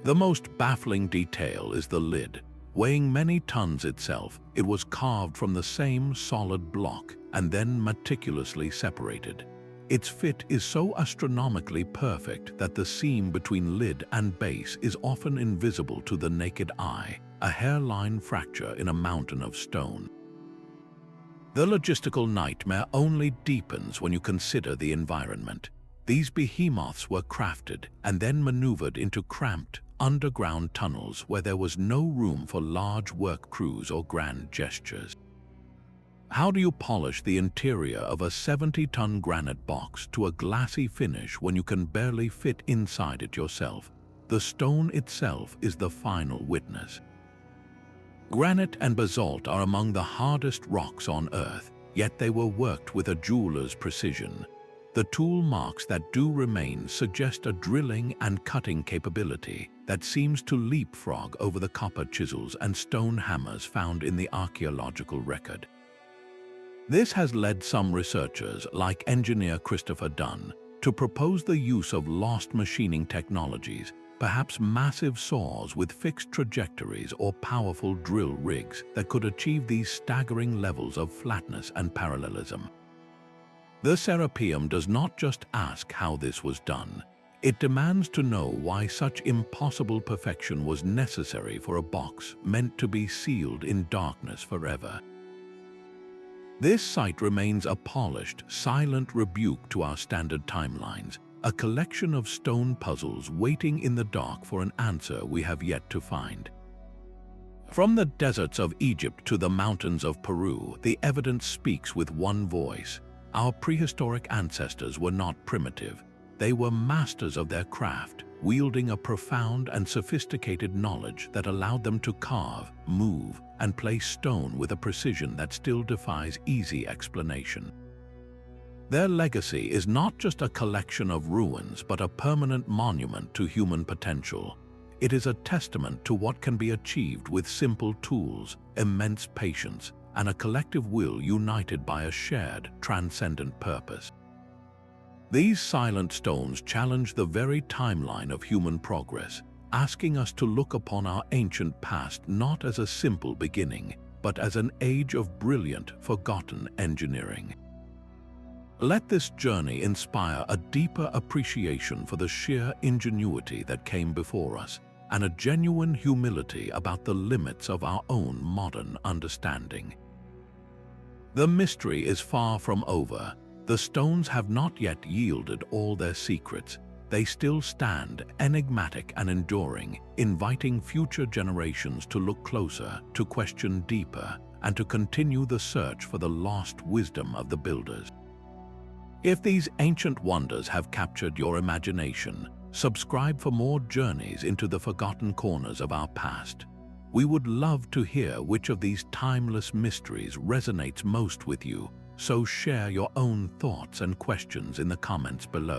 The most baffling detail is the lid. Weighing many tons itself, it was carved from the same solid block and then meticulously separated. Its fit is so astronomically perfect that the seam between lid and base is often invisible to the naked eye, a hairline fracture in a mountain of stone. The logistical nightmare only deepens when you consider the environment. These behemoths were crafted and then maneuvered into cramped, underground tunnels where there was no room for large work crews or grand gestures. How do you polish the interior of a 70-ton granite box to a glassy finish when you can barely fit inside it yourself? The stone itself is the final witness. Granite and basalt are among the hardest rocks on Earth, yet they were worked with a jeweler's precision. The tool marks that do remain suggest a drilling and cutting capability that seems to leapfrog over the copper chisels and stone hammers found in the archaeological record. This has led some researchers, like engineer Christopher Dunn, to propose the use of lost machining technologies, perhaps massive saws with fixed trajectories or powerful drill rigs that could achieve these staggering levels of flatness and parallelism. The Serapeum does not just ask how this was done. It demands to know why such impossible perfection was necessary for a box meant to be sealed in darkness forever. This site remains a polished, silent rebuke to our standard timelines, a collection of stone puzzles waiting in the dark for an answer we have yet to find. From the deserts of Egypt to the mountains of Peru, the evidence speaks with one voice. Our prehistoric ancestors were not primitive. They were masters of their craft, wielding a profound and sophisticated knowledge that allowed them to carve, move, and place stone with a precision that still defies easy explanation. Their legacy is not just a collection of ruins, but a permanent monument to human potential. It is a testament to what can be achieved with simple tools, immense patience, and a collective will united by a shared, transcendent purpose. These silent stones challenge the very timeline of human progress, asking us to look upon our ancient past not as a simple beginning, but as an age of brilliant, forgotten engineering. Let this journey inspire a deeper appreciation for the sheer ingenuity that came before us, and a genuine humility about the limits of our own modern understanding. The mystery is far from over. The stones have not yet yielded all their secrets. They still stand, enigmatic and enduring, inviting future generations to look closer, to question deeper, and to continue the search for the lost wisdom of the builders. If these ancient wonders have captured your imagination, subscribe for more journeys into the forgotten corners of our past. We would love to hear which of these timeless mysteries resonates most with you, so share your own thoughts and questions in the comments below.